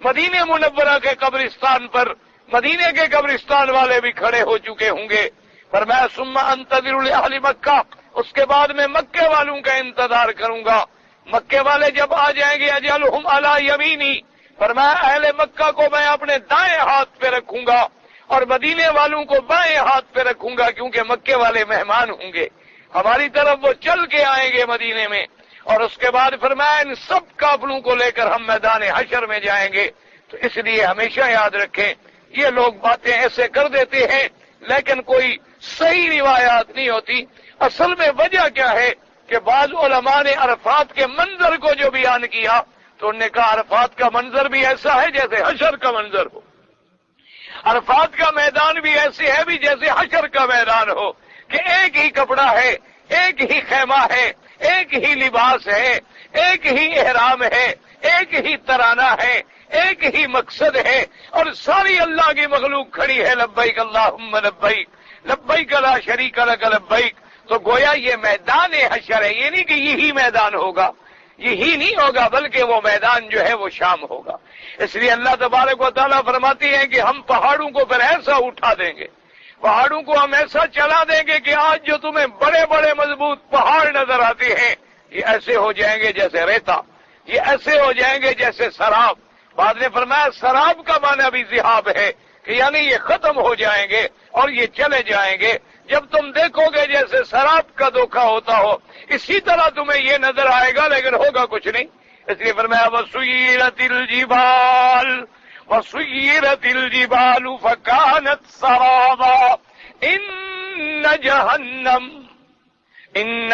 مدینہ منورہ کے قبرستان پر، مدینے کے قبرستان والے بھی کھڑے ہو چکے ہوں گے۔ فرمایا ثم انتظر لاہل مکہ، اس کے بعد میں مکے والوں کا انتظار کروں گا۔ مکے والے جب آ جائیں گے اجلہم علی یمینی، فرمایا اہل مکہ کو میں اپنے دائیں ہاتھ پہ رکھوں گا اور مدینے والوں کو بائیں ہاتھ پہ رکھوں گا، کیونکہ مکے والے مہمان ہوں گے، ہماری طرف وہ چل کے آئیں گے مدینے میں، اور اس کے بعد فرمایا ان سب قافلوں کو لے کر ہم میدان حشر میں جائیں گے۔ تو اس لیے ہمیشہ یاد رکھیں، یہ لوگ باتیں ایسے کر دیتے ہیں لیکن کوئی صحیح روایات نہیں ہوتی۔ اصل میں وجہ کیا ہے کہ بعض علماء نے عرفات کے منظر کو جو بیان کیا تو انہوں نے کہا عرفات کا منظر بھی ایسا ہے جیسے حشر کا منظر ہو، عرفات کا میدان بھی ایسے ہے بھی جیسے حشر کا میدان ہو، کہ ایک ہی کپڑا ہے، ایک ہی خیمہ ہے، ایک ہی لباس ہے، ایک ہی احرام ہے، ایک ہی ترانہ ہے، ایک ہی مقصد ہے، اور ساری اللہ کی مخلوق کھڑی ہے لبیک اللہم لبیک لبیک لا شریک لک لبیک۔ تو گویا یہ میدان حشر ہے، یہ نہیں کہ یہی میدان ہوگا، یہی نہیں ہوگا، بلکہ وہ میدان جو ہے وہ شام ہوگا۔ اس لیے اللہ تبارک و تعالیٰ فرماتی ہیں کہ ہم پہاڑوں کو پھر ایسا اٹھا دیں گے، پہاڑوں کو ہم ایسا چلا دیں گے کہ آج جو تمہیں بڑے بڑے مضبوط پہاڑ نظر آتے ہیں یہ ایسے ہو جائیں گے جیسے ریتا، یہ ایسے ہو جائیں گے جیسے سراب۔ بعد نے فرمایا سراب کا معنی بھی ذہاب ہے، کہ یعنی یہ ختم ہو جائیں گے اور یہ چلے جائیں گے۔ جب تم دیکھو گے جیسے سراب کا دھوکہ ہوتا ہو، اسی طرح تمہیں یہ نظر آئے گا لیکن ہوگا کچھ نہیں۔ اس لیے فرمایا وَسُيِّرَتِ الْجِبَالُ وَسُيِّرَتِ الْجِبَالُ فَكَانَتْ سَرَابًا إِنَّ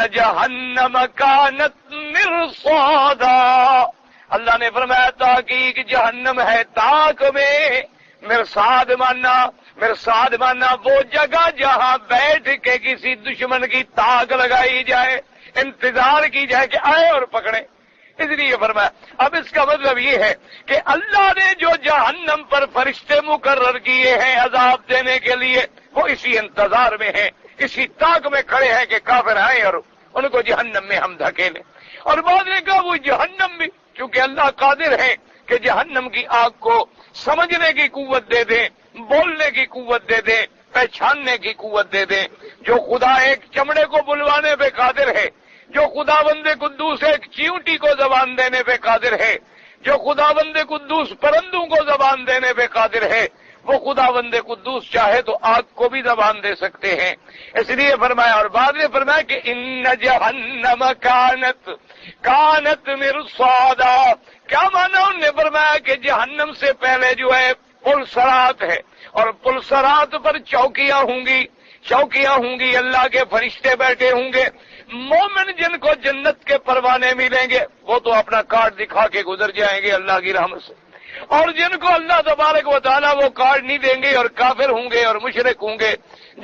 جَهَنَّمَ كَانَتْ مِرْصَادًا۔ اللہ نے فرمایا تحقیق جہنم ہے تاک میں، مرصاد ماننا وہ جگہ جہاں بیٹھ کے کسی دشمن کی تاک لگائی جائے، انتظار کی جائے کہ آئے اور پکڑے۔ اس لیے فرمایا اب اس کا مطلب یہ ہے کہ اللہ نے جو جہنم پر فرشتے مقرر کیے ہیں عذاب دینے کے لیے وہ اسی انتظار میں ہیں، اسی تاک میں کھڑے ہیں کہ کافر آئیں اور ان کو جہنم میں ہم دھکیلیں۔ اور بعد نے کہا وہ جہنم بھی، کیونکہ اللہ قادر ہے کہ جہنم کی آگ کو سمجھنے کی قوت دے دیں، بولنے کی قوت دے دیں، پہچاننے کی قوت دے دیں۔ جو خدا ایک چمڑے کو بلوانے پہ قادر ہے، جو خدا بند قدوس ایک چیونٹی کو زبان دینے پہ قادر ہے، جو خدا بند قدوس پرندوں کو زبان دینے پہ قادر ہے، وہ خدا بند قدوس چاہے تو آگ کو بھی زبان دے سکتے ہیں۔ اس لیے فرمایا، اور بعد میں فرمایا کہ ان جہنم کانت مرصادا۔ کیا مانا؟ انہوں نے فرمایا کہ جہنم سے پہلے جو ہے پلسرات ہے، اور پلسرات پر چوکیاں ہوں گی، اللہ کے فرشتے بیٹھے ہوں گے۔ مومن جن کو جنت کے پروانے ملیں گے وہ تو اپنا کارڈ دکھا کے گزر جائیں گے اللہ کی رحمت سے، اور جن کو اللہ تبارک و تعالیٰ وہ کارڈ نہیں دیں گے اور کافر ہوں گے اور مشرک ہوں گے،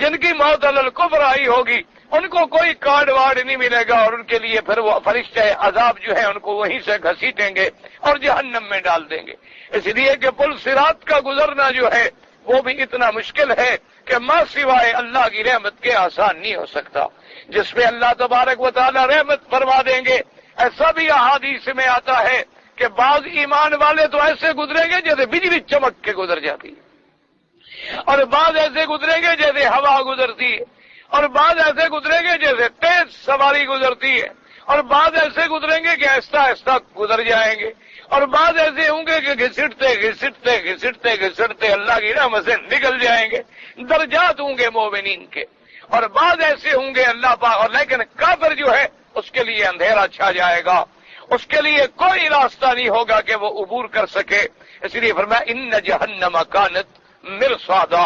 جن کی موت علی الکفر آئی ہوگی، ان کو کوئی کارڈ وارڈ نہیں ملے گا، اور ان کے لیے پھر وہ فرشتے عذاب جو ہے ان کو وہیں سے گھسیٹیں گے اور جہنم میں ڈال دیں گے۔ اس لیے کہ پل صراط کا گزرنا جو ہے وہ بھی اتنا مشکل ہے کہ ماں سوائے اللہ کی رحمت کے آسان نہیں ہو سکتا، جس پہ اللہ تبارک و تعالیٰ رحمت فرما دیں گے۔ ایسا بھی احادیث میں آتا ہے کہ بعض ایمان والے تو ایسے گزریں گے جیسے بجلی چمک کے گزر جاتی ہے، اور بعض ایسے گزریں گے جیسے ہوا گزرتی ہے، اور بعض ایسے گزریں گے جیسے تیز سواری گزرتی ہے، اور بعض ایسے گزریں گے کہ آہستہ آہستہ گزر جائیں گے، اور بعض ایسے ہوں گے کہ گھسٹتے اللہ کی رحمت سے نکل جائیں گے۔ درجات ہوں گے مومنین کے، اور بعض ایسے ہوں گے اللہ پاک، اور لیکن کافر جو ہے اس کے لیے اندھیرا چھا جائے گا، اس کے لیے کوئی راستہ نہیں ہوگا کہ وہ عبور کر سکے۔ اس لیے فرمایا ان جہنم کانت مرصادا۔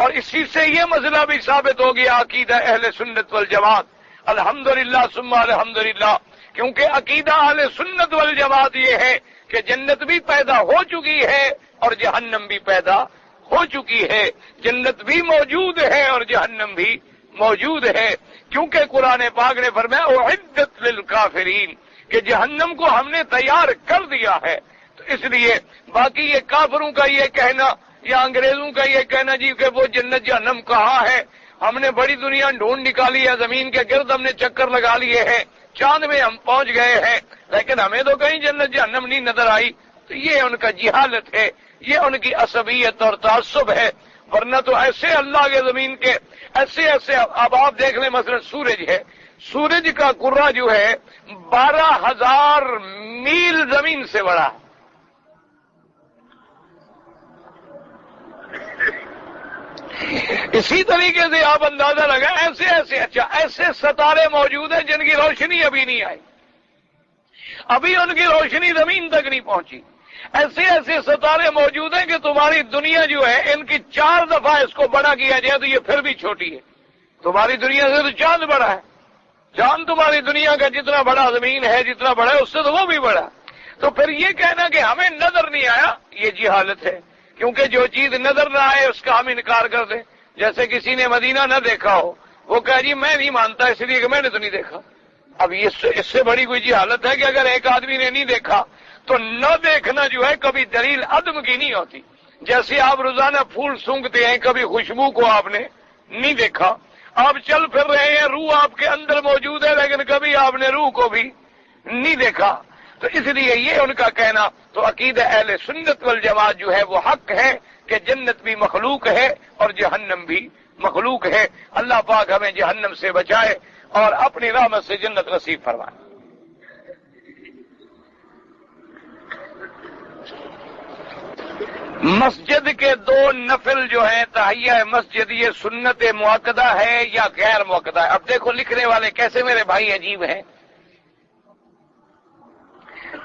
اور اسی سے یہ مسئلہ بھی ثابت ہو گیا عقیدہ اہل سنت والجماعت، الحمدللہ ثم الحمدللہ، کیونکہ عقیدہ اہل سنت والجماعت یہ ہے کہ جنت بھی پیدا ہو چکی ہے اور جہنم بھی پیدا ہو چکی ہے، جنت بھی موجود ہے اور جہنم بھی موجود ہے، کیونکہ قرآن پاک نے فرمایا اعدت للکافرین کہ جہنم کو ہم نے تیار کر دیا ہے۔ تو اس لیے باقی یہ کافروں کا یہ کہنا یا انگریزوں کا یہ کہنا جی کہ وہ جنت جہنم کہاں ہے، ہم نے بڑی دنیا ڈھونڈ نکالی ہے، زمین کے گرد ہم نے چکر لگا لیے ہیں، چاند میں ہم پہنچ گئے ہیں لیکن ہمیں تو کہیں جنت جہنم نہیں نظر آئی، تو یہ ان کا جہالت ہے، یہ ان کی عصبیت اور تعصب ہے۔ ورنہ تو ایسے اللہ کے زمین کے ایسے اب آپ دیکھ لیں، مثلا سورج ہے، سورج کا کرہ جو ہے 12,000 میل زمین سے بڑا ہے۔ اسی طریقے سے آپ اندازہ لگائیں ایسے ستارے موجود ہیں جن کی روشنی ابھی نہیں آئی، ابھی ان کی روشنی زمین تک نہیں پہنچی۔ ایسے ستارے موجود ہیں کہ تمہاری دنیا جو ہے ان کی 4 دفعہ اس کو بڑا کیا جائے تو یہ پھر بھی چھوٹی ہے۔ تمہاری دنیا سے تو چاند بڑا ہے، چاند تمہاری دنیا کا جتنا بڑا زمین ہے جتنا بڑا ہے اس سے تو وہ بھی بڑا۔ تو پھر یہ کہنا کہ ہمیں نظر نہیں آیا، یہ جہالت ہے، کیونکہ جو چیز نظر نہ آئے اس کا ہم انکار کر دیں۔ جیسے کسی نے مدینہ نہ دیکھا ہو، وہ کہا جی میں نہیں مانتا اس لیے کہ میں نے تو نہیں دیکھا۔ اب اس سے بڑی کوئی جہالت ہے کہ اگر ایک آدمی نے نہیں دیکھا تو نہ دیکھنا جو ہے کبھی دلیل عدم کی نہیں ہوتی۔ جیسے آپ روزانہ پھول سونگھتے ہیں، کبھی خوشبو کو آپ نے نہیں دیکھا، آپ چل پھر رہے ہیں، روح آپ کے اندر موجود ہے لیکن کبھی آپ نے روح کو بھی نہیں دیکھا۔ تو اس لیے یہ ان کا کہنا، تو عقیدہ اہل سنت والجماعت جو ہے وہ حق ہے کہ جنت بھی مخلوق ہے اور جہنم بھی مخلوق ہے۔ اللہ پاک ہمیں جہنم سے بچائے اور اپنی رحمت سے جنت نصیب فرمائے۔ مسجد کے 2 نفل جو ہیں تحیہ مسجد، یہ سنت مؤکدہ ہے یا غیر مؤکدہ ہے؟ اب دیکھو لکھنے والے کیسے میرے بھائی عجیب ہیں۔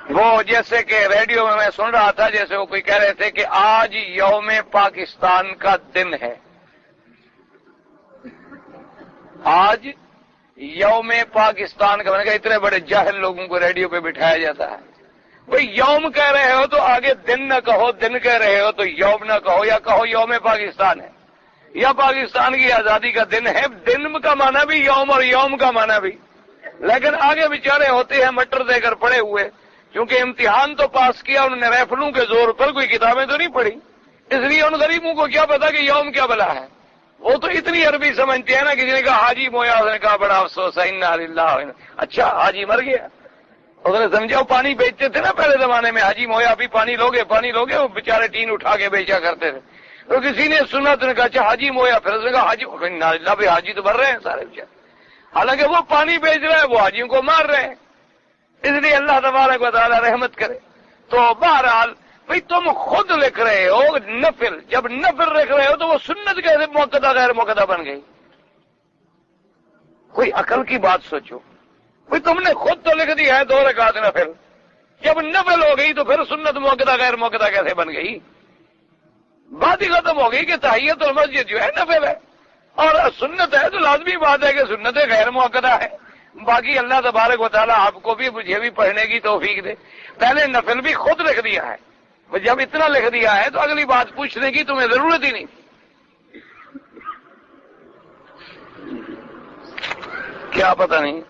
وہ جیسے کہ ریڈیو میں سن رہا تھا، جیسے وہ کوئی کہہ رہے تھے کہ آج یوم پاکستان کا دن ہے، آج یوم پاکستان کا۔ میں نے کہا اتنے بڑے جاہل لوگوں کو ریڈیو پہ بٹھایا جاتا ہے۔ بھئی یوم کہہ رہے ہو تو آگے دن نہ کہو، دن کہہ رہے ہو تو یوم نہ کہو، یا کہو یوم پاکستان ہے یا پاکستان کی آزادی کا دن ہے۔ دن کا معنی بھی یوم اور یوم کا معنی بھی، لیکن آگے بیچارے ہوتے ہیں مٹر دے کر پڑے ہوئے، کیونکہ امتحان تو پاس کیا انہوں نے ریفلوں کے زور پر، کوئی کتابیں تو نہیں پڑھی، اس لیے ان غریبوں کو کیا پتا کہ یوم کیا بلا ہے۔ وہ تو اتنی عربی سمجھتے ہیں نا، کسی نے کہا حاجی مویا، اس نے کہا بڑا افسوس ہے، انا للہ۔ اچھا حاجی مر گیا، اس نے سمجھا وہ پانی بیچتے تھے نا پہلے زمانے میں، حاجی مویا ابھی پانی لوگے پانی لوگے، وہ بیچارے ٹین اٹھا کے بیچا کرتے تھے۔ تو کسی نے سنا تو نے کہا اچھا حاجی مویا، پھر اس نے کہا حاجی، انا للہ، بھائی حاجی تو بھر رہے ہیں سارے بیچارے، حالانکہ وہ پانی بیچ رہے ہیں، وہ حاجیوں کو مار رہے ہیں۔ اس لیے اللہ تبارک و تعالی رحمت کرے۔ تو بہرحال بھئی تم خود لکھ رہے ہو نفل، جب نفل لکھ رہے ہو تو وہ سنت کیسے مؤکدہ غیر مؤکدہ بن گئی؟ کوئی عقل کی بات سوچو۔ بھئی تم نے خود تو لکھ دی ہے 2 رکعت نفل، جب نفل ہو گئی تو پھر سنت مؤکدہ غیر مؤکدہ کیسے بن گئی؟ بات ہی ختم ہو گئی کہ تحیۃ المسجد جو ہے نفل ہے اور سنت ہے، تو لازمی بات ہے کہ سنت غیر مؤکدہ ہے۔ باقی اللہ تبارک و تعالیٰ آپ کو بھی مجھے بھی پڑھنے کی توفیق دے۔ پہلے نفل بھی خود لکھ دیا ہے، جب اتنا لکھ دیا ہے تو اگلی بات پوچھنے کی تمہیں ضرورت ہی نہیں۔ کیا پتہ نہیں۔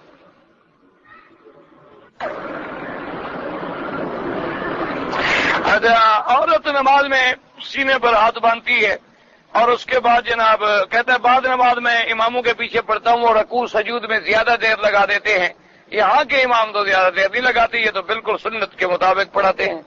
عورت نماز میں سینے پر ہاتھ باندھتی ہے اور اس کے بعد جناب کہتا ہے بعد نماز میں اماموں کے پیچھے پڑھتا ہوں اور رکوع سجود میں زیادہ دیر لگا دیتے ہیں، یہاں کے امام تو زیادہ دیر نہیں لگاتے، یہ تو بالکل سنت کے مطابق پڑھاتے ہیں۔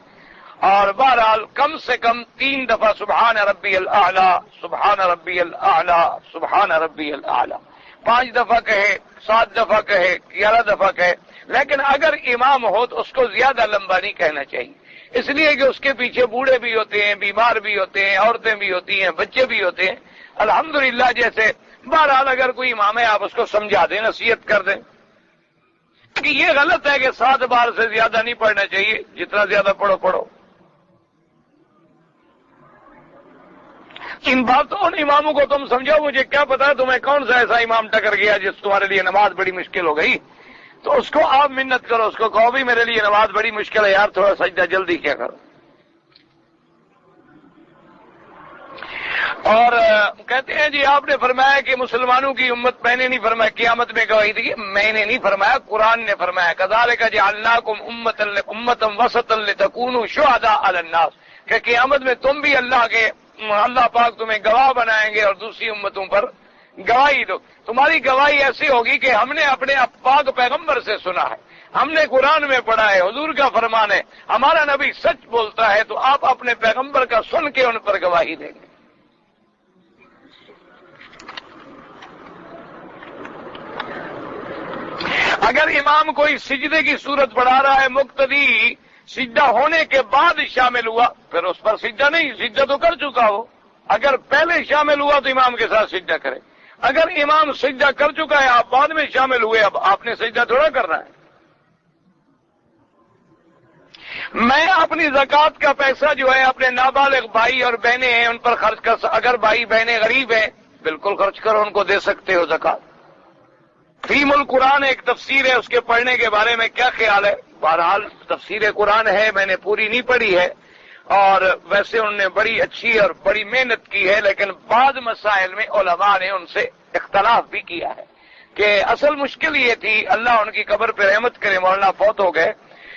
اور بہرحال کم سے کم 3 دفعہ سبحان ربی الاعلی، سبحان ربی الاعلی، سبحان ربی الاعلی، 5 دفعہ کہے، 7 دفعہ کہے، 11 دفعہ کہے، لیکن اگر امام ہو تو اس کو زیادہ لمبا نہیں کہنا چاہیے، اس لیے کہ اس کے پیچھے بوڑھے بھی ہوتے ہیں، بیمار بھی ہوتے ہیں، عورتیں بھی ہوتی ہیں، بچے بھی ہوتے ہیں۔ الحمدللہ جیسے بہرحال اگر کوئی امام ہے آپ اس کو سمجھا دیں، نصیحت کر دیں کہ یہ غلط ہے کہ 7 بار سے زیادہ نہیں پڑھنا چاہیے، جتنا زیادہ پڑھو پڑھو۔ ان باتوں ان اماموں کو تم سمجھاؤ، مجھے کیا پتا ہے تمہیں کون سا ایسا امام ٹکر گیا جس تمہارے لیے نماز بڑی مشکل ہو گئی، تو اس کو آپ منت کرو، اس کو کہو بھی میرے لیے نماز بڑی مشکل ہے یار، تھوڑا سجدہ جلدی کیا کرو۔ اور کہتے ہیں جی آپ نے فرمایا کہ مسلمانوں کی امت، میں نے نہیں فرمایا، قیامت میں گواہی دی، میں نے نہیں فرمایا، قرآن نے فرمایا کذالک جعلناکم امۃ وسطا لتکونوا شہداء علی الناس، کہ قیامت میں تم بھی اللہ پاک تمہیں گواہ بنائیں گے اور دوسری امتوں پر گواہی دو. تمہاری گواہی ایسی ہوگی کہ ہم نے اپنے پاک پیغمبر سے سنا ہے, ہم نے قرآن میں پڑھا ہے, حضور کا فرمان ہے, ہمارا نبی سچ بولتا ہے, تو آپ اپنے پیغمبر کا سن کے ان پر گواہی دیں گے. اگر امام کوئی سجدے کی صورت پڑھا رہا ہے, مقتدی سجدہ ہونے کے بعد شامل ہوا, پھر اس پر سجدہ نہیں, سجدہ تو کر چکا ہو. اگر پہلے شامل ہوا تو امام کے ساتھ سجدہ کرے. اگر امام سجدہ کر چکا ہے, آپ بعد میں شامل ہوئے, اب آپ نے سجدہ تھوڑا کرنا ہے. میں اپنی زکوٰۃ کا پیسہ جو ہے اپنے نابالغ بھائی اور بہنیں ہیں ان پر خرچ کر, اگر بھائی بہنیں غریب ہیں بالکل خرچ کرو, ان کو دے سکتے ہو زکوٰۃ. فیم القرآن ایک تفسیر ہے, اس کے پڑھنے کے بارے میں کیا خیال ہے؟ بہرحال تفسیر قرآن ہے, میں نے پوری نہیں پڑھی ہے, اور ویسے انہوں نے بڑی اچھی اور بڑی محنت کی ہے, لیکن بعض مسائل میں علماء نے ان سے اختلاف بھی کیا ہے. کہ اصل مشکل یہ تھی, اللہ ان کی قبر پہ رحمت کرے, مولانا فوت ہو گئے,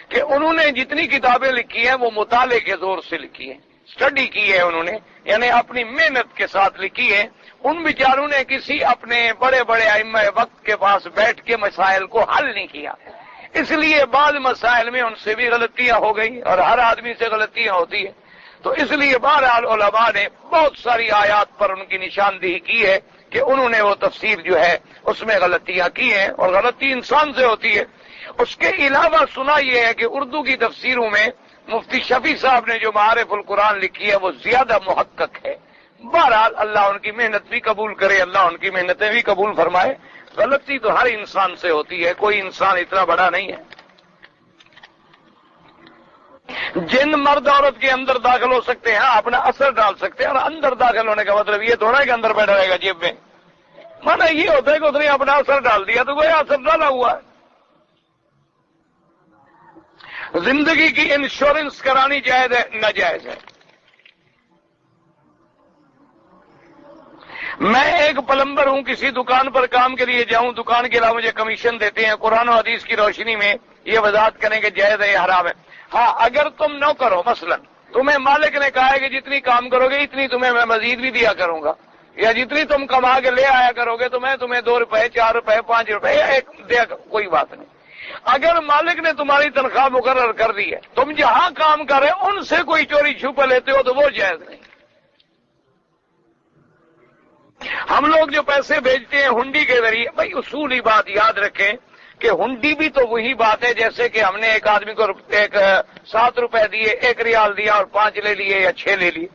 کہ انہوں نے جتنی کتابیں لکھی ہیں وہ مطالعے کے زور سے لکھی ہیں, اسٹڈی کی ہے انہوں نے, یعنی اپنی محنت کے ساتھ لکھی ہے. ان بیچاروں نے کسی اپنے بڑے بڑے ائمہ وقت کے پاس بیٹھ کے مسائل کو حل نہیں کیا, اس لیے بعض مسائل میں ان سے بھی غلطیاں ہو گئی, اور ہر آدمی سے غلطیاں ہوتی ہیں. تو اس لیے بہرحال علماء نے بہت ساری آیات پر ان کی نشاندہی کی ہے کہ انہوں نے وہ تفسیر جو ہے اس میں غلطیاں کی ہیں, اور غلطی انسان سے ہوتی ہے. اس کے علاوہ سنا یہ ہے کہ اردو کی تفسیروں میں مفتی شفیع صاحب نے جو معارف القرآن لکھی ہے وہ زیادہ محقق ہے. بہرحال اللہ ان کی محنت بھی قبول کرے, اللہ ان کی محنتیں بھی قبول فرمائے. غلطی تو ہر انسان سے ہوتی ہے, کوئی انسان اتنا بڑا نہیں ہے. جن مرد عورت کے اندر داخل ہو سکتے ہیں, اپنا اثر ڈال سکتے ہیں, اور اندر داخل ہونے کا مطلب یہ تھوڑا ہے کہ اندر بیٹھا رہے گا جیب میں. مانا یہ ہوتا ہے کہ اس نے اپنا اثر ڈال دیا تو وہ اثر ڈالا ہوا ہے. زندگی کی انشورنس کرانی جائز ہے ناجائز ہے؟ میں ایک پلمبر ہوں, کسی دکان پر کام کے لیے جاؤں, دکان کے علاوہ مجھے کمیشن دیتے ہیں, قرآن و حدیث کی روشنی میں یہ وضاحت کریں کہ جائز ہے یا حرام ہے؟ ہاں, اگر تم نہ کرو, مثلا تمہیں مالک نے کہا ہے کہ جتنی کام کرو گے اتنی تمہیں میں مزید بھی دیا کروں گا, یا جتنی تم کما کے لے آیا کرو گے تو میں تمہیں 2 روپے 4 روپے 5 روپے ایک دیا, کوئی بات نہیں. اگر مالک نے تمہاری تنخواہ مقرر کر دی ہے, تم جہاں کام کر رہے ان سے کوئی چوری چھپا لیتے ہو تو وہ جائز نہیں. ہم لوگ جو پیسے بھیجتے ہیں ہنڈی کے ذریعے, بھائی اصولی بات یاد رکھیں کہ ہنڈی بھی تو وہی بات ہے جیسے کہ ہم نے ایک آدمی کو 7 روپے دیے, 1 ریال دیا اور 5 لے لیے یا 6 لے لیے.